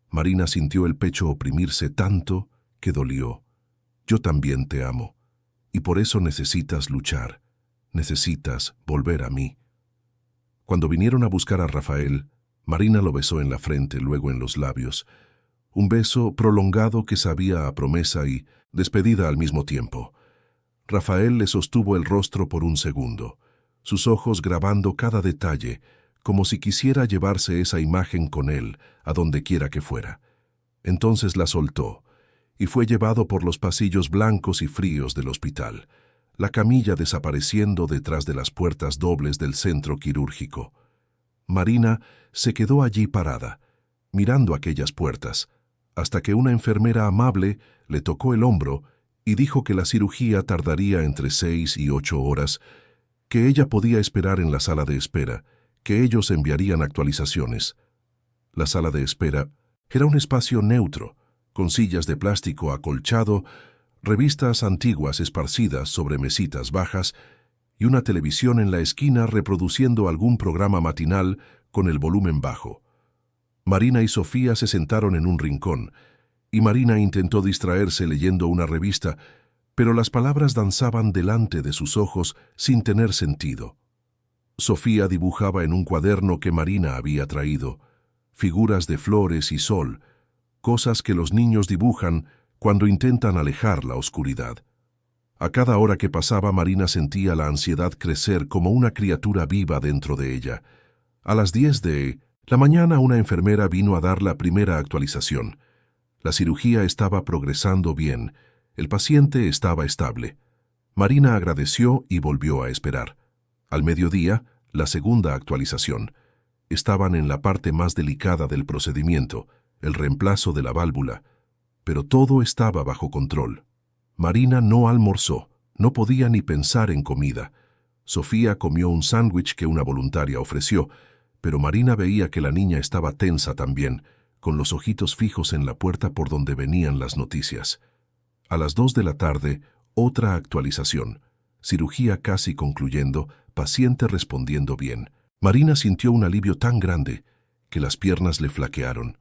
Marina sintió el pecho oprimirse tanto que dolió. «Yo también te amo, y por eso necesitas luchar, necesitas volver a mí». Cuando vinieron a buscar a Rafael, Marina lo besó en la frente, luego en los labios. Un beso prolongado que sabía a promesa y despedida al mismo tiempo. Rafael le sostuvo el rostro por un segundo, sus ojos grabando cada detalle, como si quisiera llevarse esa imagen con él, a donde quiera que fuera. Entonces la soltó, y fue llevado por los pasillos blancos y fríos del hospital. la camilla desapareciendo detrás de las puertas dobles del centro quirúrgico. Marina se quedó allí parada, mirando aquellas puertas, hasta que una enfermera amable le tocó el hombro y dijo que la cirugía tardaría entre 6 y 8 horas, que ella podía esperar en la sala de espera, que ellos enviarían actualizaciones. La sala de espera era un espacio neutro, con sillas de plástico acolchado, revistas antiguas esparcidas sobre mesitas bajas y una televisión en la esquina reproduciendo algún programa matinal con el volumen bajo. Marina y Sofía se sentaron en un rincón, y Marina intentó distraerse leyendo una revista, pero las palabras danzaban delante de sus ojos sin tener sentido. Sofía dibujaba en un cuaderno que Marina había traído, figuras de flores y sol, cosas que los niños dibujan cuando intentan alejar la oscuridad. A cada hora que pasaba, Marina sentía la ansiedad crecer como una criatura viva dentro de ella. A las 10 de la mañana, una enfermera vino a dar la primera actualización. La cirugía estaba progresando bien. El paciente estaba estable. Marina agradeció y volvió a esperar. Al mediodía, la segunda actualización. Estaban en la parte más delicada del procedimiento, el reemplazo de la válvula, pero todo estaba bajo control. Marina no almorzó, no podía ni pensar en comida. Sofía comió un sándwich que una voluntaria ofreció, pero Marina veía que la niña estaba tensa también, con los ojitos fijos en la puerta por donde venían las noticias. A las 2 de la tarde, otra actualización. Cirugía casi concluyendo, paciente respondiendo bien. Marina sintió un alivio tan grande que las piernas le flaquearon.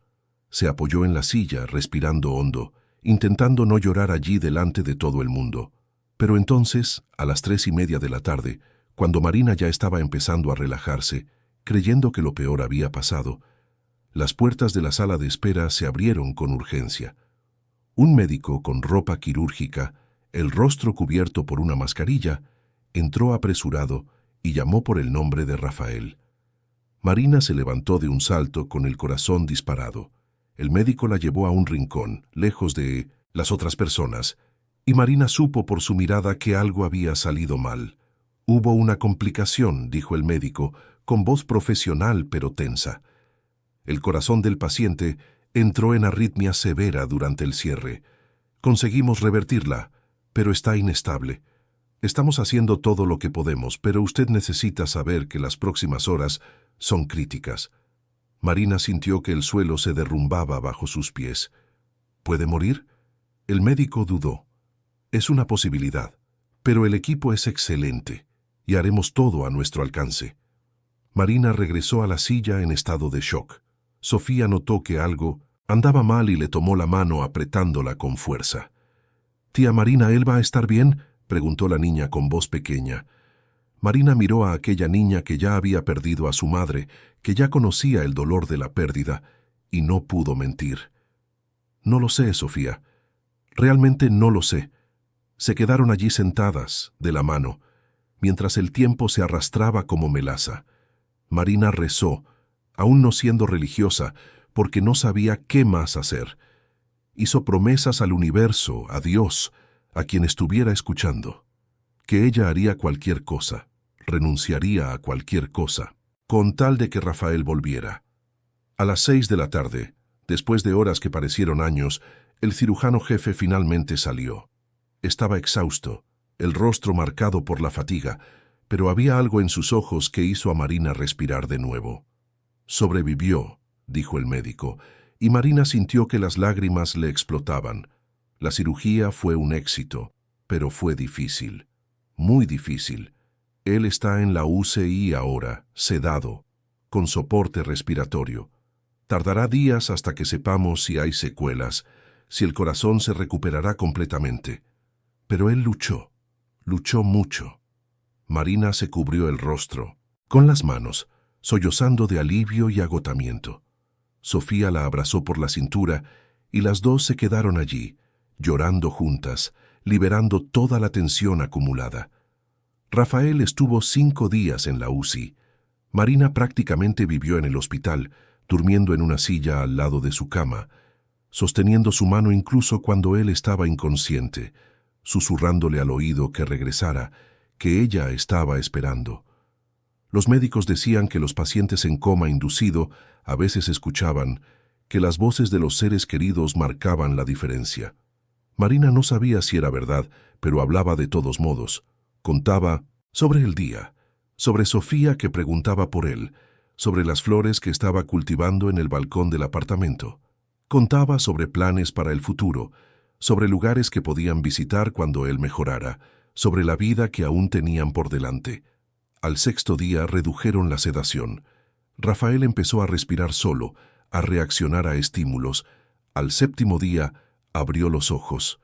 Se apoyó en la silla, respirando hondo, intentando no llorar allí delante de todo el mundo. Pero entonces, a las 3:30 de la tarde, cuando Marina ya estaba empezando a relajarse, creyendo que lo peor había pasado, las puertas de la sala de espera se abrieron con urgencia. Un médico con ropa quirúrgica, el rostro cubierto por una mascarilla, entró apresurado y llamó por el nombre de Rafael. Marina se levantó de un salto con el corazón disparado. El médico la llevó a un rincón, lejos de las otras personas, y Marina supo por su mirada que algo había salido mal. Hubo una complicación, dijo el médico, con voz profesional pero tensa. El corazón del paciente entró en arritmia severa durante el cierre. Conseguimos revertirla, pero está inestable. Estamos haciendo todo lo que podemos, pero usted necesita saber que las próximas horas son críticas. Marina sintió que el suelo se derrumbaba bajo sus pies. ¿Puede morir? El médico dudó. Es una posibilidad, pero el equipo es excelente y haremos todo a nuestro alcance. Marina regresó a la silla en estado de shock. Sofía notó que algo andaba mal y le tomó la mano apretándola con fuerza. «Tía Marina, ¿él va a estar bien?», preguntó la niña con voz pequeña. Marina miró a aquella niña que ya había perdido a su madre, que ya conocía el dolor de la pérdida, y no pudo mentir. «No lo sé, Sofía. Realmente no lo sé». Se quedaron allí sentadas, de la mano, mientras el tiempo se arrastraba como melaza. Marina rezó, aún no siendo religiosa, porque no sabía qué más hacer. Hizo promesas al universo, a Dios, a quien estuviera escuchando, que ella haría cualquier cosa, renunciaría a cualquier cosa, con tal de que Rafael volviera. A las 6 de la tarde, después de horas que parecieron años, el cirujano jefe finalmente salió. Estaba exhausto, el rostro marcado por la fatiga, pero había algo en sus ojos que hizo a Marina respirar de nuevo. «Sobrevivió», dijo el médico, y Marina sintió que las lágrimas le explotaban. La cirugía fue un éxito, pero fue difícil, muy difícil. Él está en la UCI ahora, sedado, con soporte respiratorio. Tardará días hasta que sepamos si hay secuelas, si el corazón se recuperará completamente. Pero él luchó mucho. Marina se cubrió el rostro, con las manos, sollozando de alivio y agotamiento. Sofía la abrazó por la cintura y las dos se quedaron allí, llorando juntas, liberando toda la tensión acumulada. Rafael estuvo 5 días en la UCI. Marina prácticamente vivió en el hospital, durmiendo en una silla al lado de su cama, sosteniendo su mano incluso cuando él estaba inconsciente. susurrándole al oído que regresara, que ella estaba esperando. Los médicos decían que los pacientes en coma inducido a veces escuchaban que las voces de los seres queridos marcaban la diferencia. Marina no sabía si era verdad, pero hablaba de todos modos. Contaba sobre el día, sobre Sofía que preguntaba por él, sobre las flores que estaba cultivando en el balcón del apartamento. Contaba sobre planes para el futuro, sobre lugares que podían visitar cuando él mejorara, sobre la vida que aún tenían por delante. Al sexto día redujeron la sedación. Rafael empezó a respirar solo, a reaccionar a estímulos. Al séptimo día abrió los ojos.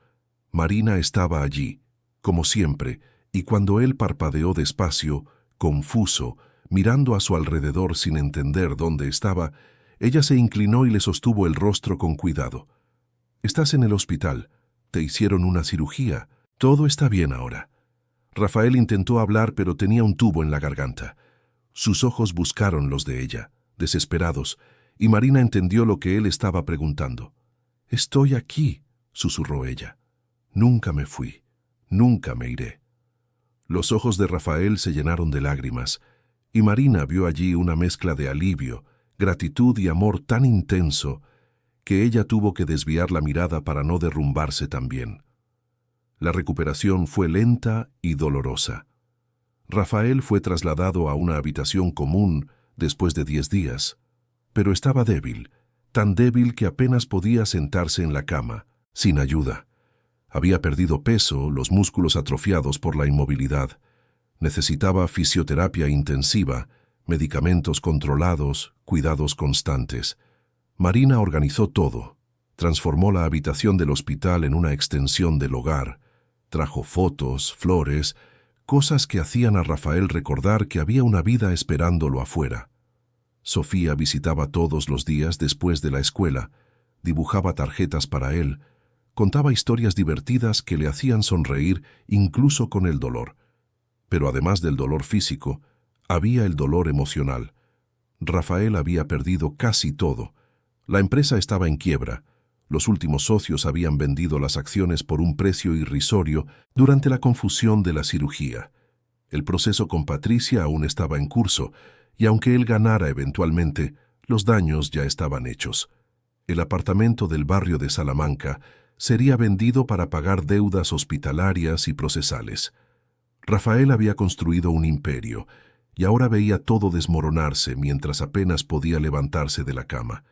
Marina estaba allí, como siempre, y cuando él parpadeó despacio, confuso, mirando a su alrededor sin entender dónde estaba, ella se inclinó y le sostuvo el rostro con cuidado. «Estás en el hospital. Te hicieron una cirugía. Todo está bien ahora». Rafael intentó hablar, pero tenía un tubo en la garganta. Sus ojos buscaron los de ella, desesperados, y Marina entendió lo que él estaba preguntando. «Estoy aquí», susurró ella. «Nunca me fui. Nunca me iré». Los ojos de Rafael se llenaron de lágrimas, y Marina vio allí una mezcla de alivio, gratitud y amor tan intenso que ella tuvo que desviar la mirada para no derrumbarse también. La recuperación fue lenta y dolorosa. Rafael fue trasladado a una habitación común después de 10 días, pero estaba débil, tan débil que apenas podía sentarse en la cama, sin ayuda. Había perdido peso, los músculos atrofiados por la inmovilidad. Necesitaba fisioterapia intensiva, medicamentos controlados, cuidados constantes. Marina organizó todo. Transformó la habitación del hospital en una extensión del hogar. Trajo fotos, flores, cosas que hacían a Rafael recordar que había una vida esperándolo afuera. Sofía visitaba todos los días después de la escuela, dibujaba tarjetas para él, contaba historias divertidas que le hacían sonreír incluso con el dolor. Pero además del dolor físico, había el dolor emocional. Rafael había perdido casi todo. La empresa estaba en quiebra. Los últimos socios habían vendido las acciones por un precio irrisorio durante la confusión de la cirugía. El proceso con Patricia aún estaba en curso, y aunque él ganara eventualmente, los daños ya estaban hechos. El apartamento del barrio de Salamanca sería vendido para pagar deudas hospitalarias y procesales. Rafael había construido un imperio, y ahora veía todo desmoronarse mientras apenas podía levantarse de la cama.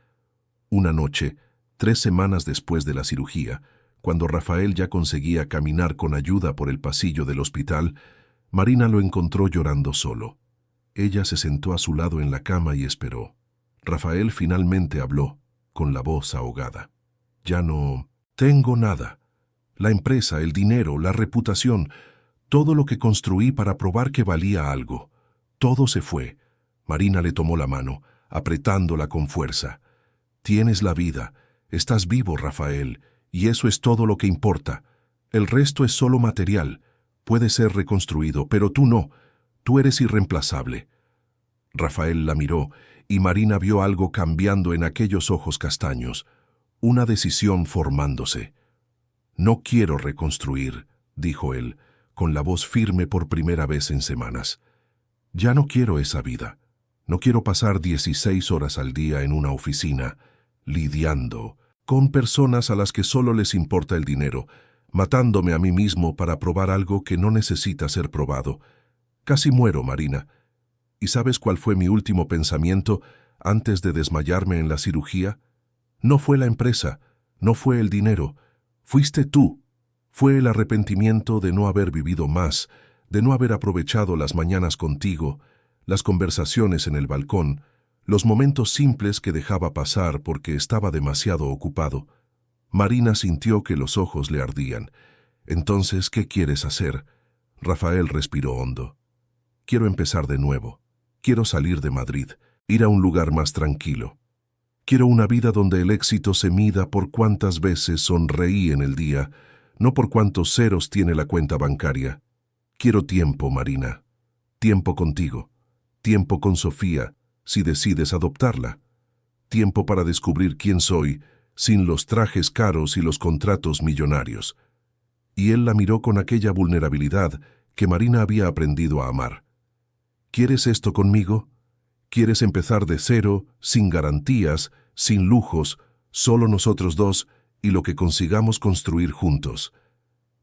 Una noche, 3 semanas después de la cirugía, cuando Rafael ya conseguía caminar con ayuda por el pasillo del hospital, Marina lo encontró llorando solo. Ella se sentó a su lado en la cama y esperó. Rafael finalmente habló, con la voz ahogada. «Ya no tengo nada. La empresa, el dinero, la reputación, todo lo que construí para probar que valía algo. Todo se fue». Marina le tomó la mano, apretándola con fuerza. «Tienes la vida. Estás vivo, Rafael, y eso es todo lo que importa. El resto es solo material. Puede ser reconstruido, pero tú no. Tú eres irreemplazable». Rafael la miró, y Marina vio algo cambiando en aquellos ojos castaños, una decisión formándose. «No quiero reconstruir», dijo él, con la voz firme por primera vez en semanas. «Ya no quiero esa vida. No quiero pasar 16 horas al día en una oficina, lidiando con personas a las que solo les importa el dinero, matándome a mí mismo para probar algo que no necesita ser probado. Casi muero, Marina. ¿Y sabes cuál fue mi último pensamiento antes de desmayarme en la cirugía? No fue la empresa, no fue el dinero, fuiste tú. Fue el arrepentimiento de no haber vivido más, de no haber aprovechado las mañanas contigo, las conversaciones en el balcón, los momentos simples que dejaba pasar porque estaba demasiado ocupado». Marina sintió que los ojos le ardían. «Entonces, ¿qué quieres hacer?». Rafael respiró hondo. «Quiero empezar de nuevo. Quiero salir de Madrid, ir a un lugar más tranquilo. Quiero una vida donde el éxito se mida por cuántas veces sonreí en el día, no por cuántos ceros tiene la cuenta bancaria. Quiero tiempo, Marina. Tiempo contigo. Tiempo con Sofía, si decides adoptarla. Tiempo para descubrir quién soy, sin los trajes caros y los contratos millonarios. y él la miró con aquella vulnerabilidad que Marina había aprendido a amar. ¿Quieres esto conmigo? ¿Quieres empezar de cero, sin garantías, sin lujos, solo nosotros dos y lo que consigamos construir juntos?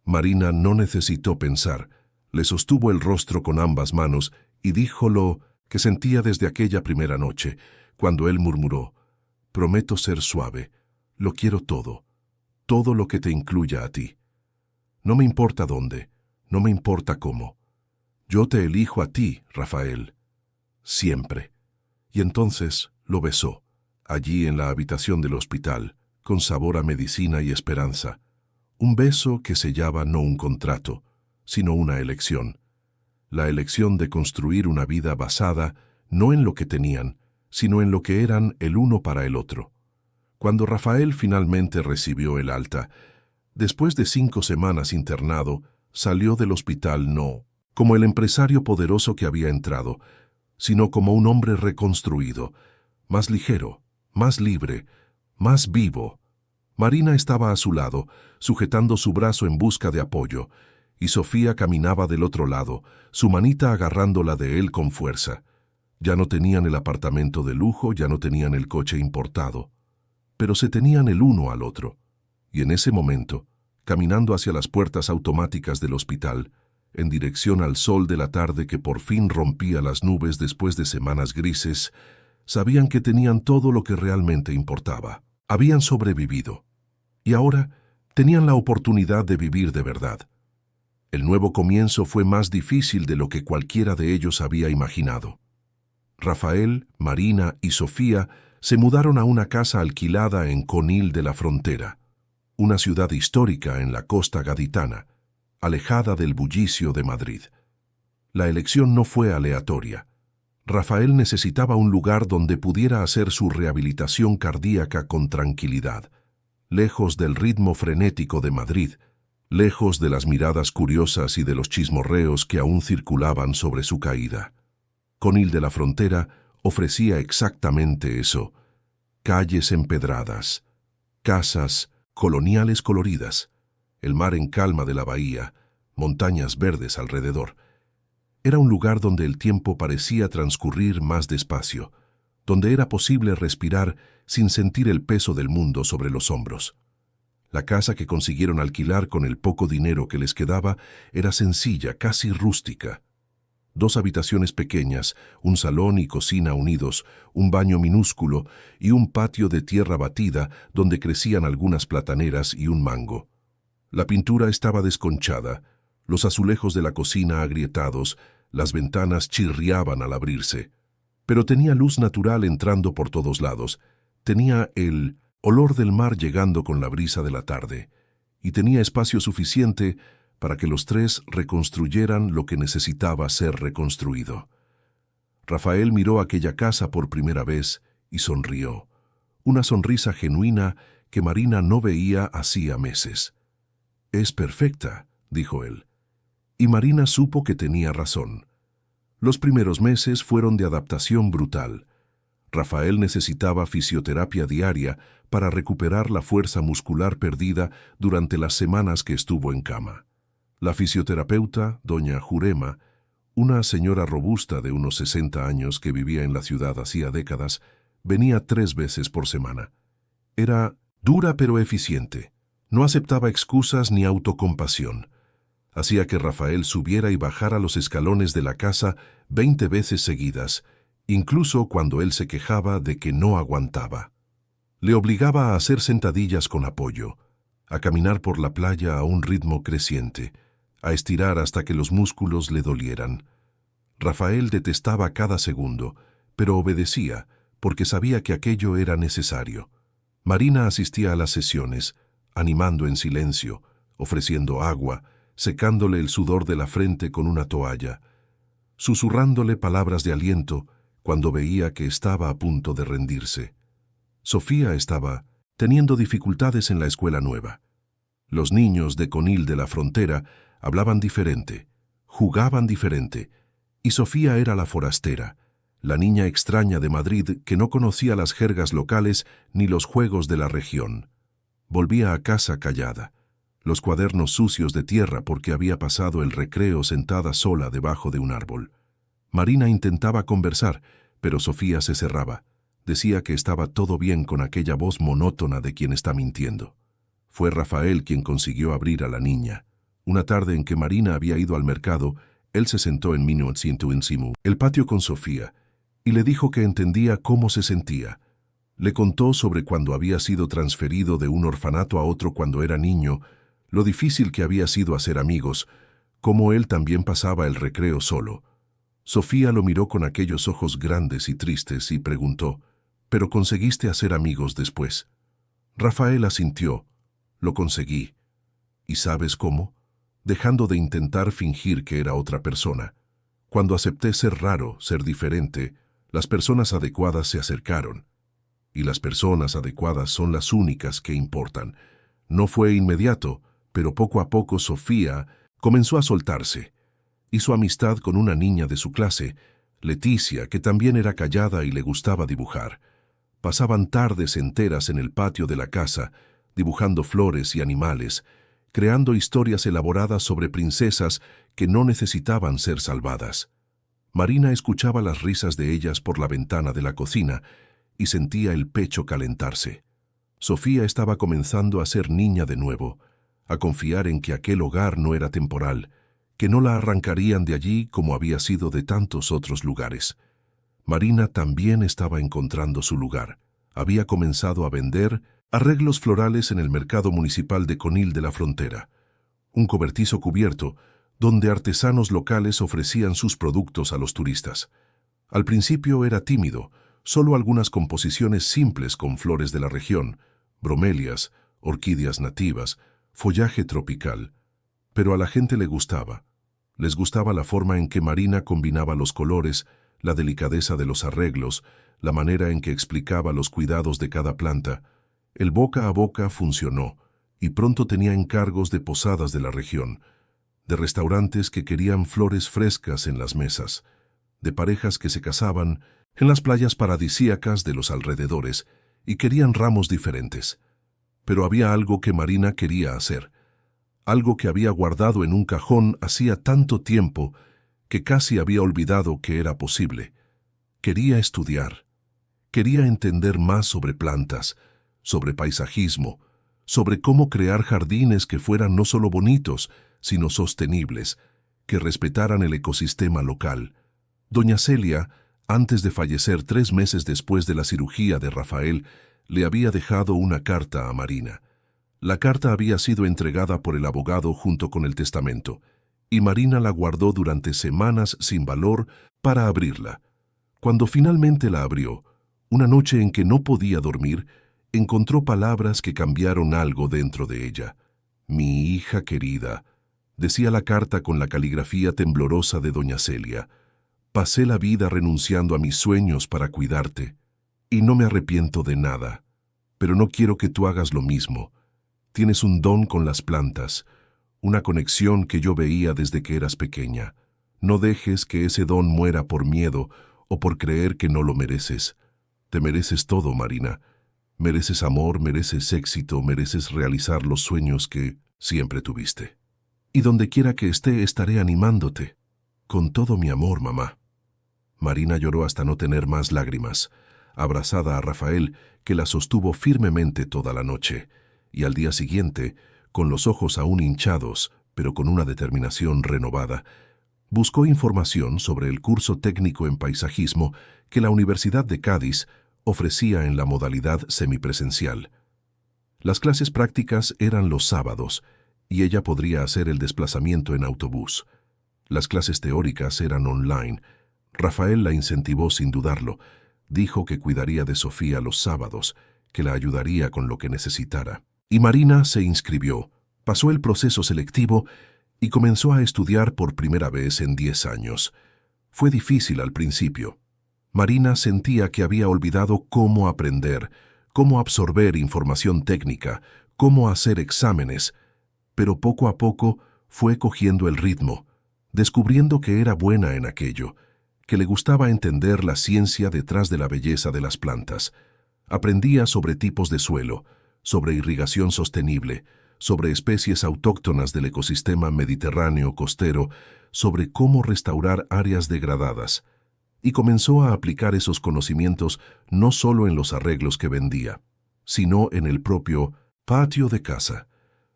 Marina no necesitó pensar, le sostuvo el rostro con ambas manos y dijo lo que sentía desde aquella primera noche, cuando él murmuró: «Prometo ser suave, lo quiero todo, todo lo que te incluya a ti. No me importa dónde, no me importa cómo. Yo te elijo a ti, Rafael, siempre». Y entonces lo besó, allí en la habitación del hospital, con sabor a medicina y esperanza. Un beso que sellaba no un contrato, sino una elección. La elección de construir una vida basada no en lo que tenían, sino en lo que eran el uno para el otro. Cuando Rafael finalmente recibió el alta, después de 5 semanas internado, salió del hospital no como el empresario poderoso que había entrado, sino como un hombre reconstruido, más ligero, más libre, más vivo. Marina estaba a su lado, sujetando su brazo en busca de apoyo, y Sofía caminaba del otro lado, su manita agarrando la de él con fuerza. Ya no tenían el apartamento de lujo, ya no tenían el coche importado, pero se tenían el uno al otro. Y en ese momento, caminando hacia las puertas automáticas del hospital, en dirección al sol de la tarde que por fin rompía las nubes después de semanas grises, sabían que tenían todo lo que realmente importaba. Habían sobrevivido, y ahora tenían la oportunidad de vivir de verdad. El nuevo comienzo fue más difícil de lo que cualquiera de ellos había imaginado. Rafael, Marina y Sofía se mudaron a una casa alquilada en Conil de la Frontera, una ciudad histórica en la costa gaditana, alejada del bullicio de Madrid. La elección no fue aleatoria. Rafael necesitaba un lugar donde pudiera hacer su rehabilitación cardíaca con tranquilidad, lejos del ritmo frenético de Madrid, lejos de las miradas curiosas y de los chismorreos que aún circulaban sobre su caída. Conil de la Frontera ofrecía exactamente eso: calles empedradas, casas coloniales coloridas, el mar en calma de la bahía, montañas verdes alrededor. Era un lugar donde el tiempo parecía transcurrir más despacio, donde era posible respirar sin sentir el peso del mundo sobre los hombros. La casa que consiguieron alquilar con el poco dinero que les quedaba era sencilla, casi rústica. 2 habitaciones pequeñas, un salón y cocina unidos, un baño minúsculo y un patio de tierra batida donde crecían algunas plataneras y un mango. La pintura estaba desconchada, los azulejos de la cocina agrietados, las ventanas chirriaban al abrirse. Pero tenía luz natural entrando por todos lados, tenía el olor del mar llegando con la brisa de la tarde, y tenía espacio suficiente para que los 3 reconstruyeran lo que necesitaba ser reconstruido. Rafael miró aquella casa por primera vez y sonrió, una sonrisa genuina que Marina no veía hacía meses. «Es perfecta», dijo él. Y Marina supo que tenía razón. Los primeros meses fueron de adaptación brutal. Rafael necesitaba fisioterapia diaria para recuperar la fuerza muscular perdida durante las semanas que estuvo en cama. La fisioterapeuta, doña Jurema, una señora robusta de unos 60 años que vivía en la ciudad hacía décadas, venía 3 veces por semana. Era dura pero eficiente. No aceptaba excusas ni autocompasión. Hacía que Rafael subiera y bajara los escalones de la casa 20 veces seguidas, incluso cuando él se quejaba de que no aguantaba. Le obligaba a hacer sentadillas con apoyo, a caminar por la playa a un ritmo creciente, a estirar hasta que los músculos le dolieran. Rafael detestaba cada segundo, pero obedecía porque sabía que aquello era necesario. Marina asistía a las sesiones, animando en silencio, ofreciendo agua, secándole el sudor de la frente con una toalla, susurrándole palabras de aliento cuando veía que estaba a punto de rendirse. Sofía estaba teniendo dificultades en la escuela nueva. Los niños de Conil de la Frontera hablaban diferente, jugaban diferente, y Sofía era la forastera, la niña extraña de Madrid que no conocía las jergas locales ni los juegos de la región. Volvía a casa callada. los cuadernos sucios de tierra porque había pasado el recreo sentada sola debajo de un árbol. Marina intentaba conversar, pero Sofía se cerraba. Decía que estaba todo bien con aquella voz monótona de quien está mintiendo. Fue Rafael quien consiguió abrir a la niña. Una tarde en que Marina había ido al mercado, él se sentó en el patio con Sofía y le dijo que entendía cómo se sentía. Le contó sobre cuando había sido transferido de un orfanato a otro cuando era niño, lo difícil que había sido hacer amigos, cómo él también pasaba el recreo solo. Sofía lo miró con aquellos ojos grandes y tristes y preguntó, ¿pero conseguiste hacer amigos después? Rafael asintió. Lo conseguí. ¿Y sabes cómo? Dejando de intentar fingir que era otra persona. Cuando acepté ser raro, ser diferente, las personas adecuadas se acercaron. Y las personas adecuadas son las únicas que importan. No fue inmediato, pero poco a poco Sofía comenzó a soltarse. Hizo amistad con una niña de su clase, Leticia, que también era callada y le gustaba dibujar. Pasaban tardes enteras en el patio de la casa, dibujando flores y animales, creando historias elaboradas sobre princesas que no necesitaban ser salvadas. Marina escuchaba las risas de ellas por la ventana de la cocina y sentía el pecho calentarse. Sofía estaba comenzando a ser niña de nuevo, a confiar en que aquel hogar no era temporal, que no la arrancarían de allí como había sido de tantos otros lugares. Marina también estaba encontrando su lugar. Había comenzado a vender arreglos florales en el mercado municipal de Conil de la Frontera, un cobertizo cubierto donde artesanos locales ofrecían sus productos a los turistas. Al principio era tímido, solo algunas composiciones simples con flores de la región, bromelias, orquídeas nativas, follaje tropical. Pero a la gente le gustaba. Les gustaba la forma en que Marina combinaba los colores, la delicadeza de los arreglos, la manera en que explicaba los cuidados de cada planta. El boca a boca funcionó, y pronto tenía encargos de posadas de la región, de restaurantes que querían flores frescas en las mesas, de parejas que se casaban en las playas paradisíacas de los alrededores y querían ramos diferentes. Pero había algo que Marina quería hacer, algo que había guardado en un cajón hacía tanto tiempo que casi había olvidado que era posible. Quería estudiar, quería entender más sobre plantas, sobre paisajismo, sobre cómo crear jardines que fueran no solo bonitos, sino sostenibles, que respetaran el ecosistema local. Doña Celia, antes de fallecer 3 meses después de la cirugía de Rafael, le había dejado una carta a Marina. La carta había sido entregada por el abogado junto con el testamento, y Marina la guardó durante semanas sin valor para abrirla. Cuando finalmente la abrió, una noche en que no podía dormir, encontró palabras que cambiaron algo dentro de ella. «Mi hija querida», decía la carta con la caligrafía temblorosa de doña Celia. «Pasé la vida renunciando a mis sueños para cuidarte, y no me arrepiento de nada. Pero no quiero que tú hagas lo mismo. Tienes un don con las plantas, una conexión que yo veía desde que eras pequeña. No dejes que ese don muera por miedo o por creer que no lo mereces. Te mereces todo, Marina. Mereces amor, mereces éxito, mereces realizar los sueños que siempre tuviste. Y donde quiera que esté, estaré animándote. Con todo mi amor, mamá». Marina lloró hasta no tener más lágrimas, abrazada a Rafael, que la sostuvo firmemente toda la noche, y al día siguiente, con los ojos aún hinchados, pero con una determinación renovada, buscó información sobre el curso técnico en paisajismo que la Universidad de Cádiz ofrecía en la modalidad semipresencial. Las clases prácticas eran los sábados, y ella podría hacer el desplazamiento en autobús. Las clases teóricas eran online. Rafael la incentivó sin dudarlo. Dijo que cuidaría de Sofía los sábados, que la ayudaría con lo que necesitara. Y Marina se inscribió, pasó el proceso selectivo y comenzó a estudiar por primera vez en 10 años. Fue difícil al principio. Marina sentía que había olvidado cómo aprender, cómo absorber información técnica, cómo hacer exámenes, pero poco a poco fue cogiendo el ritmo, descubriendo que era buena en aquello, que le gustaba entender la ciencia detrás de la belleza de las plantas. Aprendía sobre tipos de suelo, sobre irrigación sostenible, sobre especies autóctonas del ecosistema mediterráneo costero, sobre cómo restaurar áreas degradadas, y comenzó a aplicar esos conocimientos no solo en los arreglos que vendía, sino en el propio patio de casa.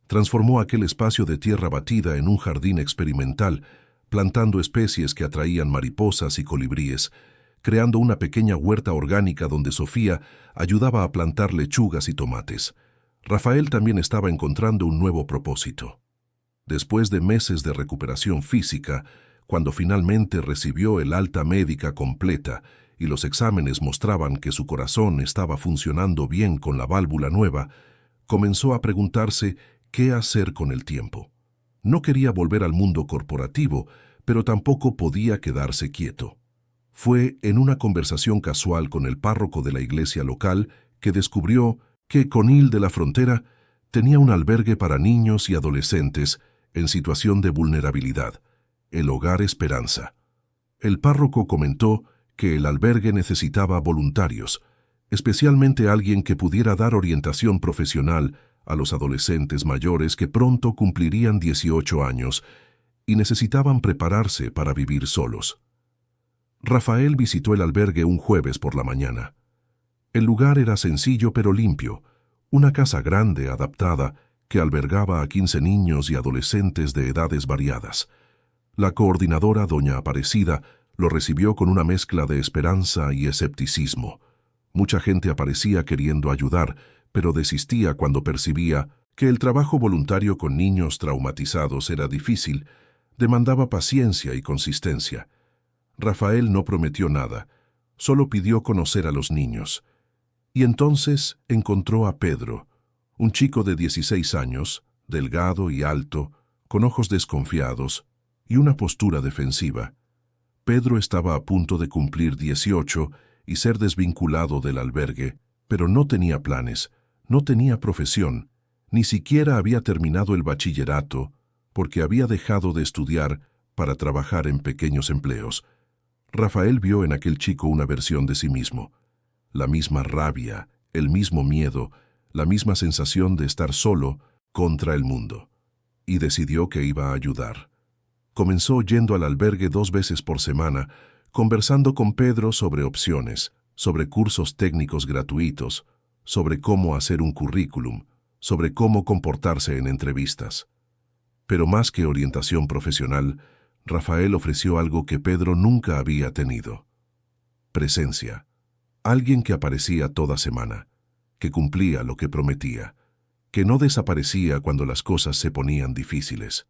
Transformó aquel espacio de tierra batida en un jardín experimental, plantando especies que atraían mariposas y colibríes, creando una pequeña huerta orgánica donde Sofía ayudaba a plantar lechugas y tomates. Rafael también estaba encontrando un nuevo propósito. Después de meses de recuperación física, cuando finalmente recibió el alta médica completa y los exámenes mostraban que su corazón estaba funcionando bien con la válvula nueva, comenzó a preguntarse qué hacer con el tiempo. No quería volver al mundo corporativo, pero tampoco podía quedarse quieto. Fue en una conversación casual con el párroco de la iglesia local que descubrió que Conil de la Frontera tenía un albergue para niños y adolescentes en situación de vulnerabilidad, el Hogar Esperanza. El párroco comentó que el albergue necesitaba voluntarios, especialmente alguien que pudiera dar orientación profesional a los adolescentes mayores que pronto cumplirían 18 años y necesitaban prepararse para vivir solos. Rafael visitó el albergue un jueves por la mañana. El lugar era sencillo pero limpio, una casa grande adaptada que albergaba a 15 niños y adolescentes de edades variadas. La coordinadora, doña Aparecida, lo recibió con una mezcla de esperanza y escepticismo. Mucha gente aparecía queriendo ayudar, pero desistía cuando percibía que el trabajo voluntario con niños traumatizados era difícil, demandaba paciencia y consistencia. Rafael no prometió nada, solo pidió conocer a los niños. Y entonces encontró a Pedro, un chico de 16 años, delgado y alto, con ojos desconfiados y una postura defensiva. Pedro estaba a punto de cumplir 18 y ser desvinculado del albergue, pero no tenía planes, no tenía profesión, ni siquiera había terminado el bachillerato, porque había dejado de estudiar para trabajar en pequeños empleos. Rafael vio en aquel chico una versión de sí mismo, la misma rabia, el mismo miedo, la misma sensación de estar solo contra el mundo, y decidió que iba a ayudar. Comenzó yendo al albergue 2 veces por semana, conversando con Pedro sobre opciones, sobre cursos técnicos gratuitos, sobre cómo hacer un currículum, sobre cómo comportarse en entrevistas. Pero más que orientación profesional, Rafael ofreció algo que Pedro nunca había tenido: presencia. Alguien que aparecía toda semana, que cumplía lo que prometía, que no desaparecía cuando las cosas se ponían difíciles.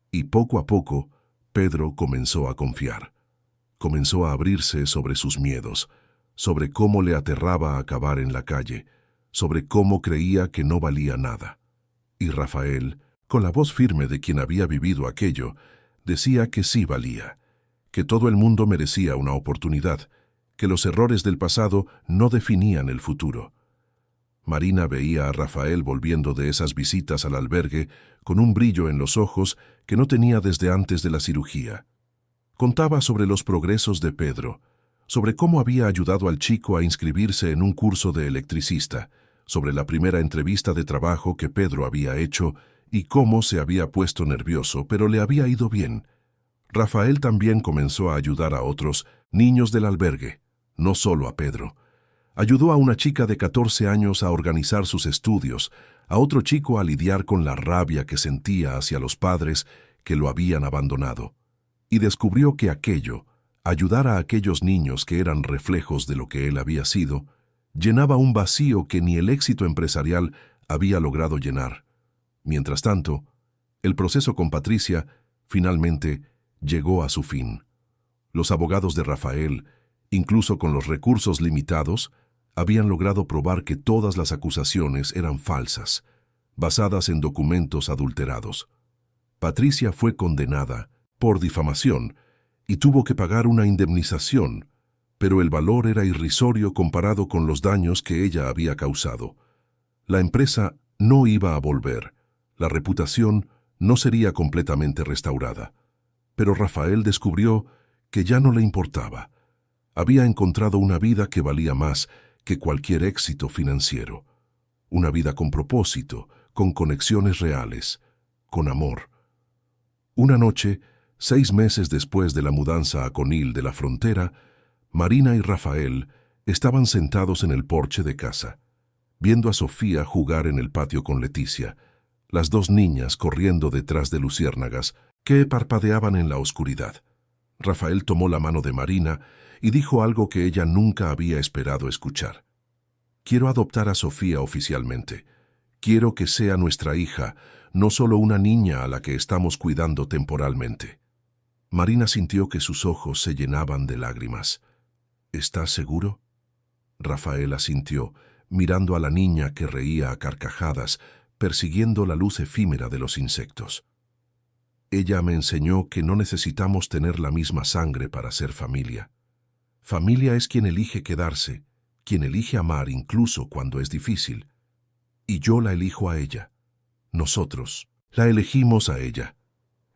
Y poco a poco, Pedro comenzó a confiar. Comenzó a abrirse sobre sus miedos, sobre cómo le aterraba acabar en la calle, sobre cómo creía que no valía nada. Y Rafael, con la voz firme de quien había vivido aquello, decía que sí valía, que todo el mundo merecía una oportunidad, que los errores del pasado no definían el futuro. Marina veía a Rafael volviendo de esas visitas al albergue con un brillo en los ojos que no tenía desde antes de la cirugía. Contaba sobre los progresos de Pedro, sobre cómo había ayudado al chico a inscribirse en un curso de electricista, sobre la primera entrevista de trabajo que Pedro había hecho y cómo se había puesto nervioso, pero le había ido bien. Rafael también comenzó a ayudar a otros niños del albergue, no solo a Pedro. Ayudó a una chica de 14 años a organizar sus estudios, a otro chico a lidiar con la rabia que sentía hacia los padres que lo habían abandonado. Y descubrió que aquello, ayudar a aquellos niños que eran reflejos de lo que él había sido, llenaba un vacío que ni el éxito empresarial había logrado llenar. Mientras tanto, el proceso con Patricia finalmente llegó a su fin. Los abogados de Rafael, incluso con los recursos limitados, habían logrado probar que todas las acusaciones eran falsas, basadas en documentos adulterados. Patricia fue condenada por difamación y tuvo que pagar una indemnización, pero el valor era irrisorio comparado con los daños que ella había causado. La empresa no iba a volver, la reputación no sería completamente restaurada. Pero Rafael descubrió que ya no le importaba. Había encontrado una vida que valía más que cualquier éxito financiero. Una vida con propósito, con conexiones reales, con amor. Una noche, 6 meses después de la mudanza a Conil de la Frontera, Marina y Rafael estaban sentados en el porche de casa, viendo a Sofía jugar en el patio con Leticia, las dos niñas corriendo detrás de luciérnagas que parpadeaban en la oscuridad. Rafael tomó la mano de Marina y dijo algo que ella nunca había esperado escuchar. «Quiero adoptar a Sofía oficialmente. Quiero que sea nuestra hija, no solo una niña a la que estamos cuidando temporalmente». Marina sintió que sus ojos se llenaban de lágrimas. «¿Estás seguro?». Rafael asintió, mirando a la niña que reía a carcajadas, persiguiendo la luz efímera de los insectos. «Ella me enseñó que no necesitamos tener la misma sangre para ser familia. Familia es quien elige quedarse, quien elige amar incluso cuando es difícil. Y yo la elijo a ella. Nosotros la elegimos a ella».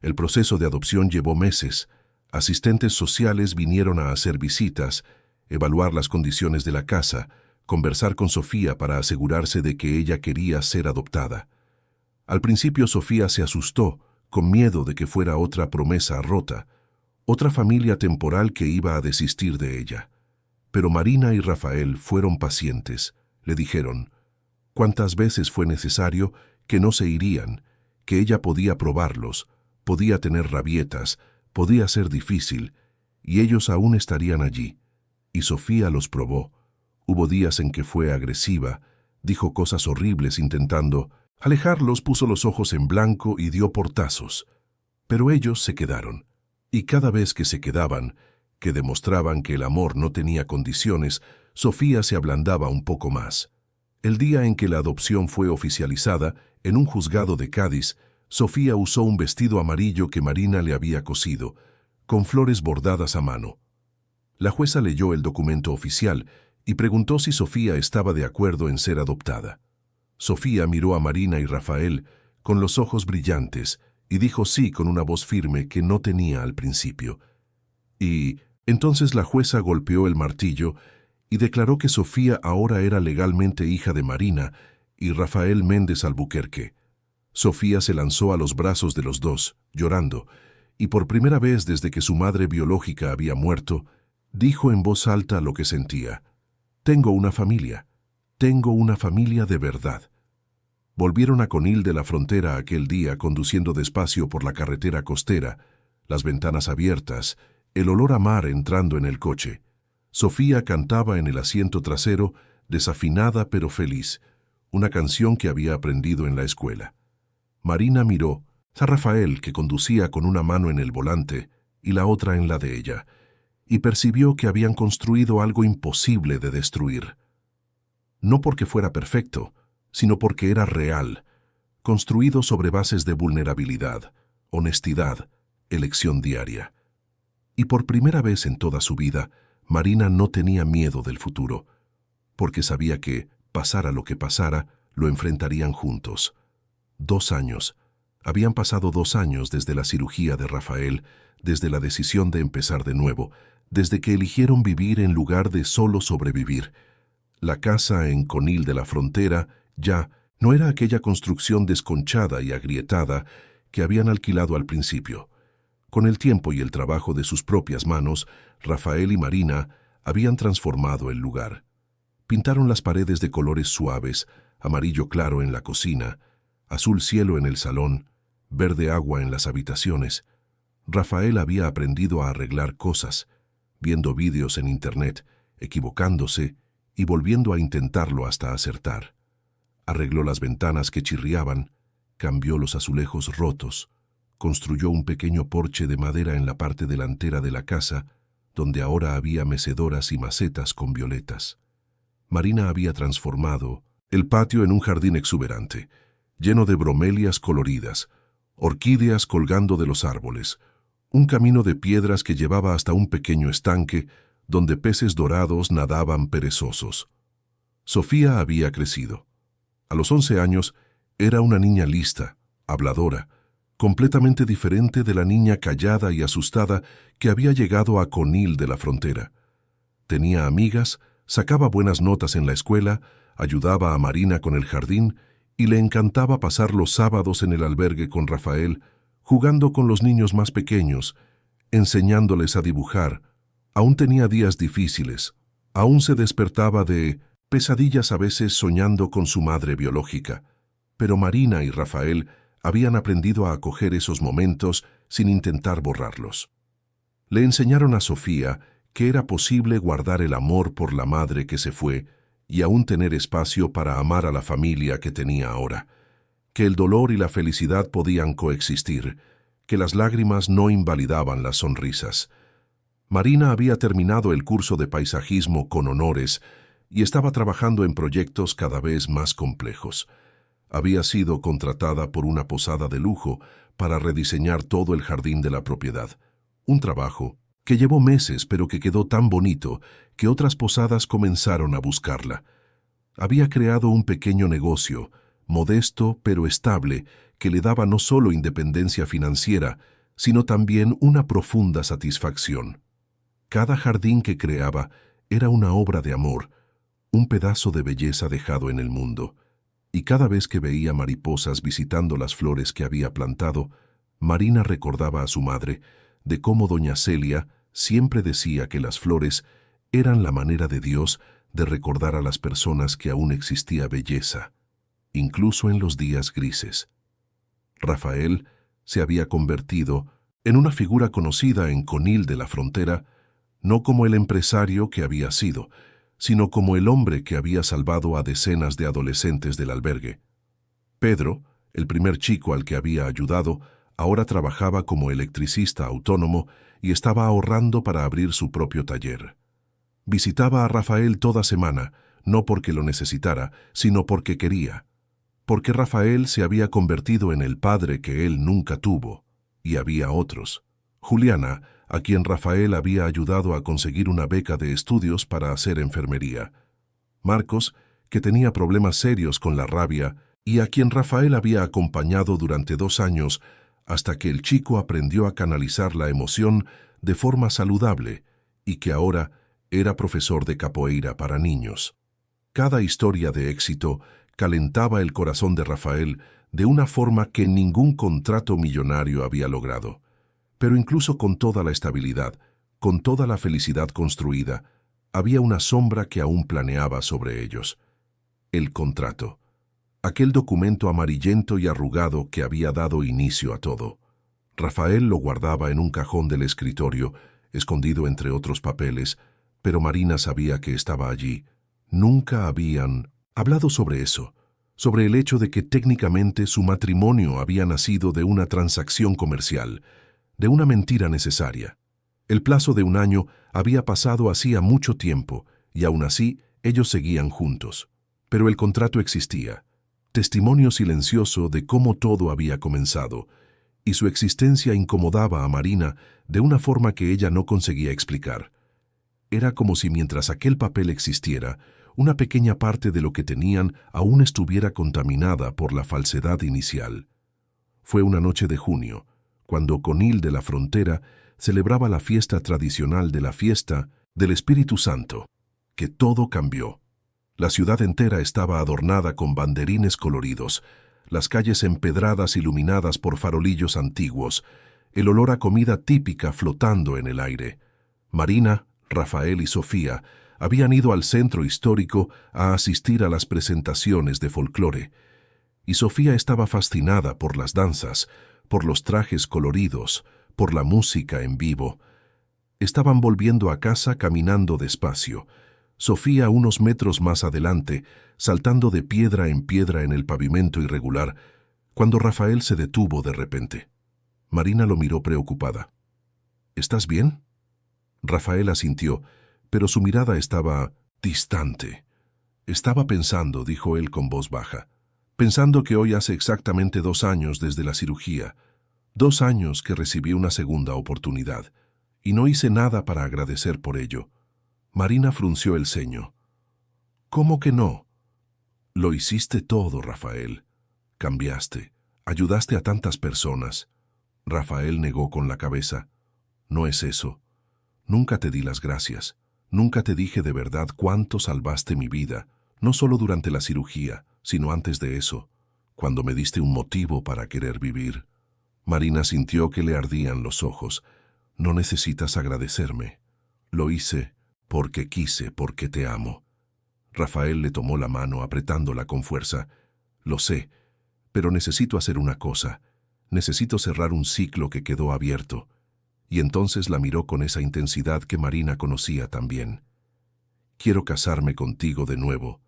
El proceso de adopción llevó meses. Asistentes sociales vinieron a hacer visitas, evaluar las condiciones de la casa, conversar con Sofía para asegurarse de que ella quería ser adoptada. Al principio Sofía se asustó, con miedo de que fuera otra promesa rota, otra familia temporal que iba a desistir de ella. Pero Marina y Rafael fueron pacientes. Le dijeron, cuántas veces fue necesario, que no se irían, que ella podía probarlos, podía tener rabietas, podía ser difícil, y ellos aún estarían allí. Y Sofía los probó. Hubo días en que fue agresiva, dijo cosas horribles intentando alejarlos, puso los ojos en blanco y dio portazos. Pero ellos se quedaron. Y cada vez que se quedaban, que demostraban que el amor no tenía condiciones, Sofía se ablandaba un poco más. El día en que la adopción fue oficializada, en un juzgado de Cádiz, Sofía usó un vestido amarillo que Marina le había cosido, con flores bordadas a mano. La jueza leyó el documento oficial y preguntó si Sofía estaba de acuerdo en ser adoptada. Sofía miró a Marina y Rafael con los ojos brillantes y dijo sí con una voz firme que no tenía al principio. Y entonces la jueza golpeó el martillo y declaró que Sofía ahora era legalmente hija de Marina y Rafael Méndez Albuquerque. Sofía se lanzó a los brazos de los dos, llorando, y por primera vez desde que su madre biológica había muerto, dijo en voz alta lo que sentía. «Tengo una familia de verdad». Volvieron a Conil de la Frontera aquel día conduciendo despacio por la carretera costera, las ventanas abiertas, el olor a mar entrando en el coche. Sofía cantaba en el asiento trasero, desafinada pero feliz, una canción que había aprendido en la escuela. Marina miró a Rafael, que conducía con una mano en el volante y la otra en la de ella, y percibió que habían construido algo imposible de destruir. No porque fuera perfecto, sino porque era real, construido sobre bases de vulnerabilidad, honestidad, elección diaria. Y por primera vez en toda su vida, Marina no tenía miedo del futuro, porque sabía que, pasara lo que pasara, lo enfrentarían juntos. 2 años. Habían pasado 2 años desde la cirugía de Rafael, desde la decisión de empezar de nuevo, desde que eligieron vivir en lugar de solo sobrevivir. La casa en Conil de la Frontera ya no era aquella construcción desconchada y agrietada que habían alquilado al principio. Con el tiempo y el trabajo de sus propias manos, Rafael y Marina habían transformado el lugar. Pintaron las paredes de colores suaves, amarillo claro en la cocina, azul cielo en el salón, verde agua en las habitaciones. Rafael había aprendido a arreglar cosas, viendo vídeos en internet, equivocándose y volviendo a intentarlo hasta acertar. Arregló las ventanas que chirriaban, cambió los azulejos rotos, construyó un pequeño porche de madera en la parte delantera de la casa, donde ahora había mecedoras y macetas con violetas. Marina había transformado el patio en un jardín exuberante, lleno de bromelias coloridas, orquídeas colgando de los árboles, un camino de piedras que llevaba hasta un pequeño estanque donde peces dorados nadaban perezosos. Sofía había crecido. A los 11 años era una niña lista, habladora, completamente diferente de la niña callada y asustada que había llegado a Conil de la Frontera. Tenía amigas, sacaba buenas notas en la escuela, ayudaba a Marina con el jardín y le encantaba pasar los sábados en el albergue con Rafael, jugando con los niños más pequeños, enseñándoles a dibujar. Aún tenía días difíciles, aún se despertaba de pesadillas a veces soñando con su madre biológica, pero Marina y Rafael habían aprendido a acoger esos momentos sin intentar borrarlos. Le enseñaron a Sofía que era posible guardar el amor por la madre que se fue y aún tener espacio para amar a la familia que tenía ahora, que el dolor y la felicidad podían coexistir, que las lágrimas no invalidaban las sonrisas. Marina había terminado el curso de paisajismo con honores y estaba trabajando en proyectos cada vez más complejos. Había sido contratada por una posada de lujo para rediseñar todo el jardín de la propiedad. Un trabajo que llevó meses pero que quedó tan bonito que otras posadas comenzaron a buscarla. Había creado un pequeño negocio, modesto pero estable, que le daba no solo independencia financiera, sino también una profunda satisfacción. Cada jardín que creaba era una obra de amor, un pedazo de belleza dejado en el mundo. Y cada vez que veía mariposas visitando las flores que había plantado, Marina recordaba a su madre de cómo doña Celia siempre decía que las flores eran la manera de Dios de recordar a las personas que aún existía belleza, incluso en los días grises. Rafael se había convertido en una figura conocida en Conil de la Frontera, no como el empresario que había sido, sino como el hombre que había salvado a decenas de adolescentes del albergue. Pedro, el primer chico al que había ayudado, ahora trabajaba como electricista autónomo y estaba ahorrando para abrir su propio taller. Visitaba a Rafael toda semana, no porque lo necesitara, sino porque quería. Porque Rafael se había convertido en el padre que él nunca tuvo, y había otros. Juliana, a quien Rafael había ayudado a conseguir una beca de estudios para hacer enfermería. Marcos, que tenía problemas serios con la rabia, y a quien Rafael había acompañado durante 2 años hasta que el chico aprendió a canalizar la emoción de forma saludable y que ahora era profesor de capoeira para niños. Cada historia de éxito calentaba el corazón de Rafael de una forma que ningún contrato millonario había logrado. Pero incluso con toda la estabilidad, con toda la felicidad construida, había una sombra que aún planeaba sobre ellos. El contrato. Aquel documento amarillento y arrugado que había dado inicio a todo. Rafael lo guardaba en un cajón del escritorio, escondido entre otros papeles, pero Marina sabía que estaba allí. Nunca habían hablado sobre eso, sobre el hecho de que técnicamente su matrimonio había nacido de una transacción comercial, de una mentira necesaria. El plazo de 1 año había pasado hacía mucho tiempo, y aún así ellos seguían juntos. Pero el contrato existía, testimonio silencioso de cómo todo había comenzado, y su existencia incomodaba a Marina de una forma que ella no conseguía explicar. Era como si mientras aquel papel existiera, una pequeña parte de lo que tenían aún estuviera contaminada por la falsedad inicial. Fue una noche de junio, cuando Conil de la Frontera celebraba la fiesta tradicional de la fiesta del Espíritu Santo, que todo cambió. La ciudad entera estaba adornada con banderines coloridos, las calles empedradas iluminadas por farolillos antiguos, el olor a comida típica flotando en el aire. Marina, Rafael y Sofía habían ido al centro histórico a asistir a las presentaciones de folclore, y Sofía estaba fascinada por las danzas, por los trajes coloridos, por la música en vivo. Estaban volviendo a casa caminando despacio, Sofía unos metros más adelante, saltando de piedra en el pavimento irregular, cuando Rafael se detuvo de repente. Marina lo miró preocupada. ¿Estás bien? Rafael asintió, pero su mirada estaba distante. Estaba pensando, dijo él con voz baja, pensando que hoy hace exactamente 2 años desde la cirugía, 2 años que recibí una segunda oportunidad, y no hice nada para agradecer por ello. Marina frunció el ceño. ¿Cómo que no? Lo hiciste todo, Rafael. Cambiaste, ayudaste a tantas personas. Rafael negó con la cabeza. No es eso. Nunca te di las gracias. Nunca te dije de verdad cuánto salvaste mi vida, no solo durante la cirugía, sino antes de eso. cuando me diste un motivo para querer vivir. Marina sintió que le ardían los ojos. No necesitas agradecerme. Lo hice porque quise, porque te amo. Rafael le tomó la mano apretándola con fuerza. Lo sé, pero necesito hacer una cosa. Necesito cerrar un ciclo que quedó abierto. Y entonces la miró con esa intensidad que Marina conocía también. Quiero casarme contigo de nuevo.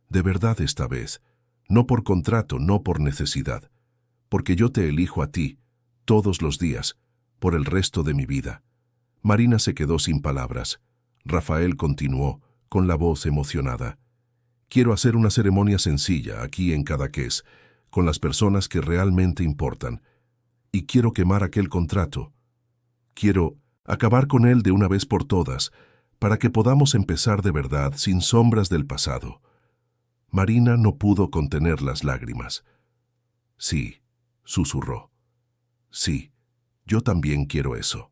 De verdad esta vez. No por contrato, no por necesidad. Porque yo te elijo a ti, todos los días, por el resto de mi vida. Marina se quedó sin palabras. Rafael continuó, con la voz emocionada. Quiero hacer una ceremonia sencilla aquí en Cadaqués, con las personas que realmente importan. Y quiero quemar aquel contrato. Quiero acabar con él de una vez por todas, para que podamos empezar de verdad sin sombras del pasado. Marina no pudo contener las lágrimas. Sí, susurró. Sí, yo también quiero eso.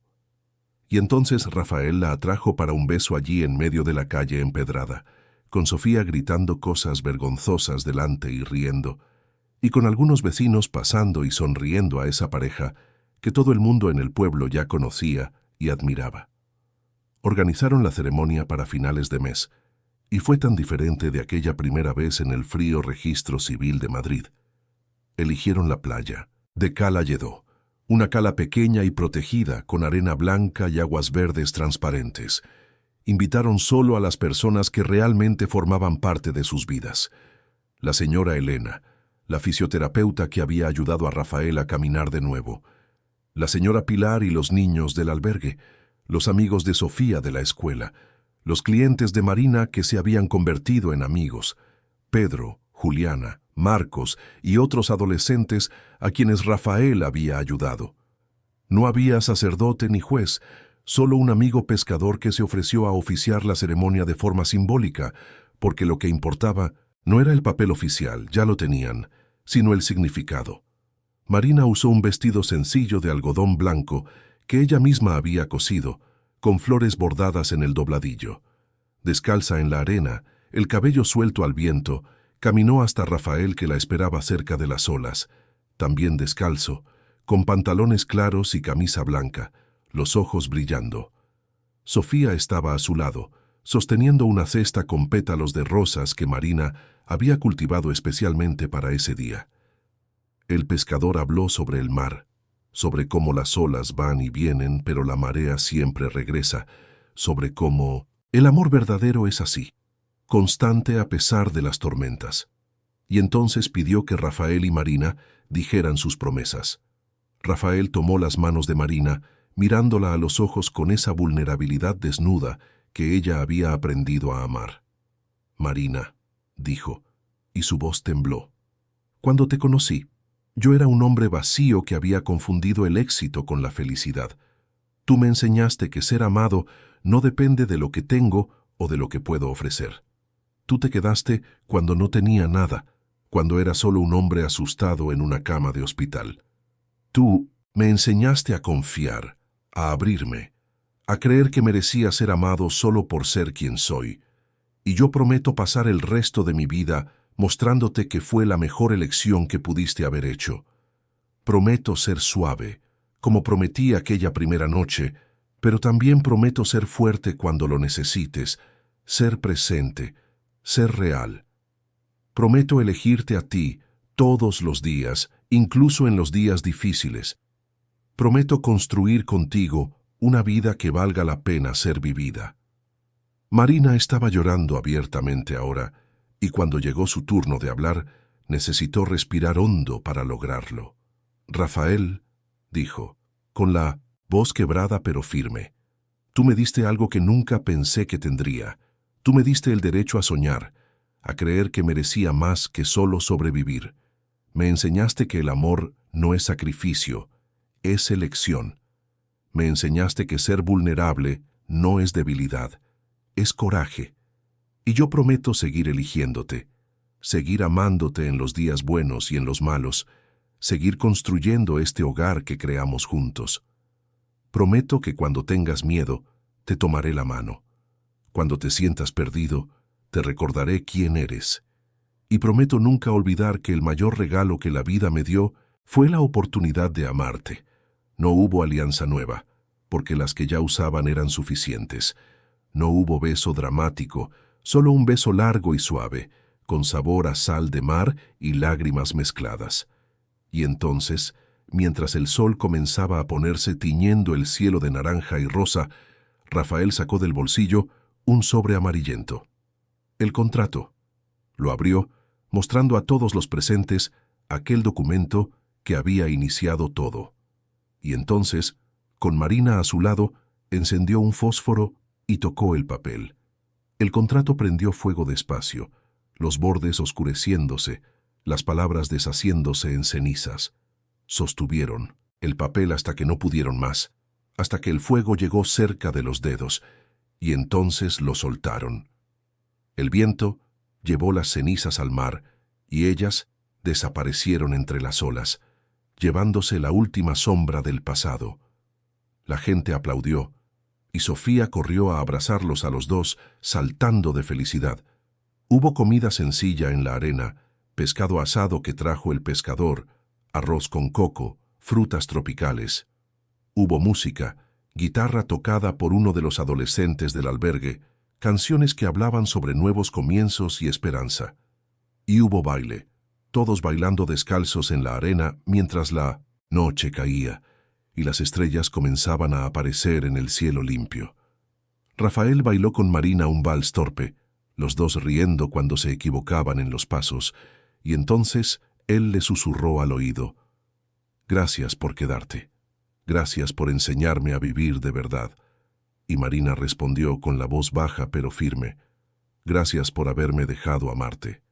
Y entonces Rafael la atrajo para un beso allí en medio de la calle empedrada, con Sofía gritando cosas vergonzosas delante y riendo, y con algunos vecinos pasando y sonriendo a esa pareja que todo el mundo en el pueblo ya conocía y admiraba. Organizaron la ceremonia para finales de mes, y fue tan diferente de aquella primera vez en el frío registro civil de Madrid. Eligieron la playa, de Cala Lledó, una cala pequeña y protegida con arena blanca y aguas verdes transparentes. Invitaron solo a las personas que realmente formaban parte de sus vidas. La señora Elena, la fisioterapeuta que había ayudado a Rafael a caminar de nuevo, la señora Pilar y los niños del albergue, los amigos de Sofía de la escuela, los clientes de Marina que se habían convertido en amigos, Pedro, Juliana, Marcos y otros adolescentes a quienes Rafael había ayudado. No había sacerdote ni juez, solo un amigo pescador que se ofreció a oficiar la ceremonia de forma simbólica, porque lo que importaba no era el papel oficial, ya lo tenían, sino el significado. Marina usó un vestido sencillo de algodón blanco que ella misma había cosido, con flores bordadas en el dobladillo. Descalza en la arena, el cabello suelto al viento, caminó hasta Rafael que la esperaba cerca de las olas, también descalzo, con pantalones claros y camisa blanca, los ojos brillando. Sofía estaba a su lado, sosteniendo una cesta con pétalos de rosas que Marina había cultivado especialmente para ese día. El pescador habló sobre el mar, sobre cómo las olas van y vienen, pero la marea siempre regresa, sobre cómo el amor verdadero es así, constante a pesar de las tormentas. Y entonces pidió que Rafael y Marina dijeran sus promesas. Rafael tomó las manos de Marina, mirándola a los ojos con esa vulnerabilidad desnuda que ella había aprendido a amar. Marina, dijo, y su voz tembló. Cuando te conocí, yo era un hombre vacío que había confundido el éxito con la felicidad. Tú me enseñaste que ser amado no depende de lo que tengo o de lo que puedo ofrecer. Tú te quedaste cuando no tenía nada, cuando era solo un hombre asustado en una cama de hospital. Tú me enseñaste a confiar, a abrirme, a creer que merecía ser amado solo por ser quien soy. Y yo prometo pasar el resto de mi vida mostrándote que fue la mejor elección que pudiste haber hecho. Prometo ser suave, como prometí aquella primera noche, pero también prometo ser fuerte cuando lo necesites, ser presente, ser real. Prometo elegirte a ti todos los días, incluso en los días difíciles. Prometo construir contigo una vida que valga la pena ser vivida. Marina estaba llorando abiertamente ahora, y cuando llegó su turno de hablar, necesitó respirar hondo para lograrlo. Rafael, dijo, con la voz quebrada pero firme, tú me diste algo que nunca pensé que tendría. Tú me diste el derecho a soñar, a creer que merecía más que solo sobrevivir. Me enseñaste que el amor no es sacrificio, es elección. Me enseñaste que ser vulnerable no es debilidad, es coraje. Y yo prometo seguir eligiéndote, seguir amándote en los días buenos y en los malos, seguir construyendo este hogar que creamos juntos. Prometo que cuando tengas miedo, te tomaré la mano. Cuando te sientas perdido, te recordaré quién eres. y prometo nunca olvidar que el mayor regalo que la vida me dio fue la oportunidad de amarte. No hubo alianza nueva, porque las que ya usaban eran suficientes. No hubo beso dramático, solo un beso largo y suave, con sabor a sal de mar y lágrimas mezcladas. Y entonces, mientras el sol comenzaba a ponerse tiñendo el cielo de naranja y rosa, Rafael sacó del bolsillo un sobre amarillento. El contrato. Lo abrió, mostrando a todos los presentes aquel documento que había iniciado todo. Y entonces, con Marina a su lado, encendió un fósforo y tocó el papel. El contrato prendió fuego despacio, los bordes oscureciéndose, las palabras deshaciéndose en cenizas. Sostuvieron el papel hasta que no pudieron más, hasta que el fuego llegó cerca de los dedos, y entonces lo soltaron. El viento llevó las cenizas al mar, y ellas desaparecieron entre las olas, llevándose la última sombra del pasado. La gente aplaudió, y Sofía corrió a abrazarlos a los dos, saltando de felicidad. Hubo comida sencilla en la arena, pescado asado que trajo el pescador, arroz con coco, frutas tropicales. Hubo música, guitarra tocada por uno de los adolescentes del albergue, canciones que hablaban sobre nuevos comienzos y esperanza. Y hubo baile, todos bailando descalzos en la arena mientras la noche caía y las estrellas comenzaban a aparecer en el cielo limpio. Rafael bailó con Marina un vals torpe, los dos riendo cuando se equivocaban en los pasos, y entonces él le susurró al oído: «Gracias por quedarte. Gracias por enseñarme a vivir de verdad». Y Marina respondió con la voz baja pero firme: «Gracias por haberme dejado amarte».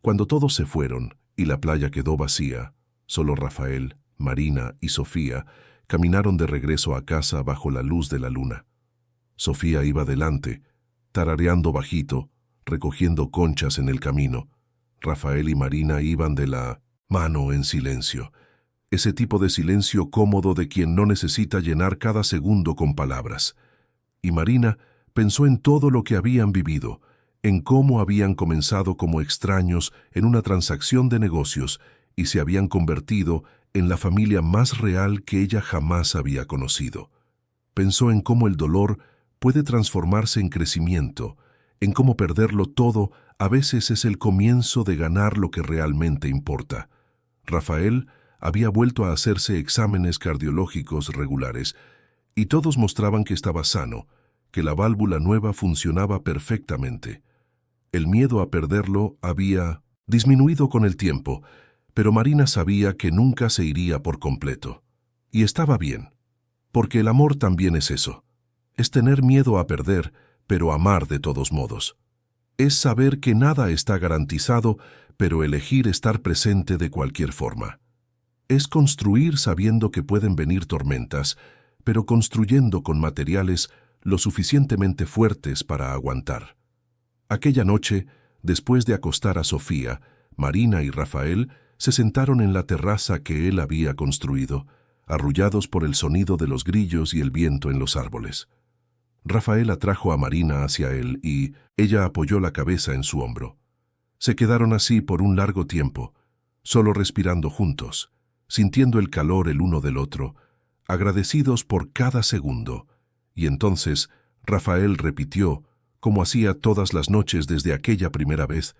Cuando todos se fueron y la playa quedó vacía, solo Rafael, Marina y Sofía caminaron de regreso a casa bajo la luz de la luna. Sofía iba delante, tarareando bajito, recogiendo conchas en el camino. Rafael y Marina iban de la mano en silencio, ese tipo de silencio cómodo de quien no necesita llenar cada segundo con palabras. Y Marina pensó en todo lo que habían vivido, en cómo habían comenzado como extraños en una transacción de negocios y se habían convertido en la familia más real que ella jamás había conocido. Pensó en cómo el dolor puede transformarse en crecimiento, en cómo perderlo todo a veces es el comienzo de ganar lo que realmente importa. Rafael había vuelto a hacerse exámenes cardiológicos regulares y todos mostraban que estaba sano, que la válvula nueva funcionaba perfectamente. El miedo a perderlo había disminuido con el tiempo, pero Marina sabía que nunca se iría por completo. Y estaba bien, porque el amor también es eso. Es tener miedo a perder, pero amar de todos modos. Es saber que nada está garantizado, pero elegir estar presente de cualquier forma. Es construir sabiendo que pueden venir tormentas, pero construyendo con materiales lo suficientemente fuertes para aguantar. Aquella noche, después de acostar a Sofía, Marina y Rafael se sentaron en la terraza que él había construido, arrullados por el sonido de los grillos y el viento en los árboles. Rafael atrajo a Marina hacia él y ella apoyó la cabeza en su hombro. Se quedaron así por un largo tiempo, solo respirando juntos, sintiendo el calor el uno del otro, agradecidos por cada segundo. Y entonces Rafael repitió, como hacía todas las noches desde aquella primera vez,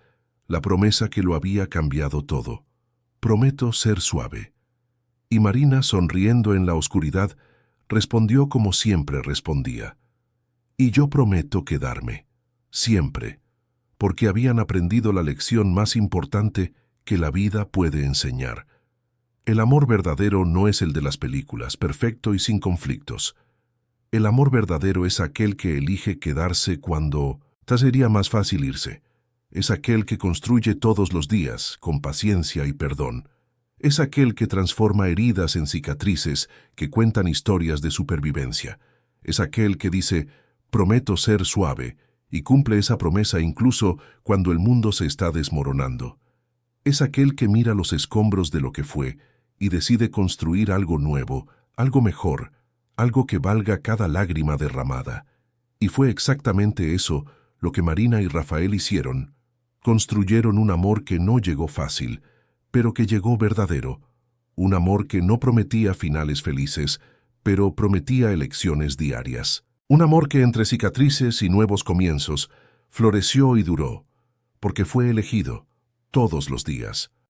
la promesa que lo había cambiado todo. «Prometo ser suave». Y Marina, sonriendo en la oscuridad, respondió como siempre respondía: «Y yo prometo quedarme, siempre», porque habían aprendido la lección más importante que la vida puede enseñar. El amor verdadero no es el de las películas, perfecto y sin conflictos. El amor verdadero es aquel que elige quedarse cuando sería más fácil irse. Es aquel que construye todos los días, con paciencia y perdón. Es aquel que transforma heridas en cicatrices que cuentan historias de supervivencia. Es aquel que dice: «Prometo ser suave», y cumple esa promesa incluso cuando el mundo se está desmoronando. Es aquel que mira los escombros de lo que fue y decide construir algo nuevo, algo mejor, algo que valga cada lágrima derramada. Y fue exactamente eso lo que Marina y Rafael hicieron Construyeron un amor que no llegó fácil, pero que llegó verdadero. Un amor que no prometía finales felices, pero prometía elecciones diarias. Un amor que entre cicatrices y nuevos comienzos floreció y duró, porque fue elegido todos los días.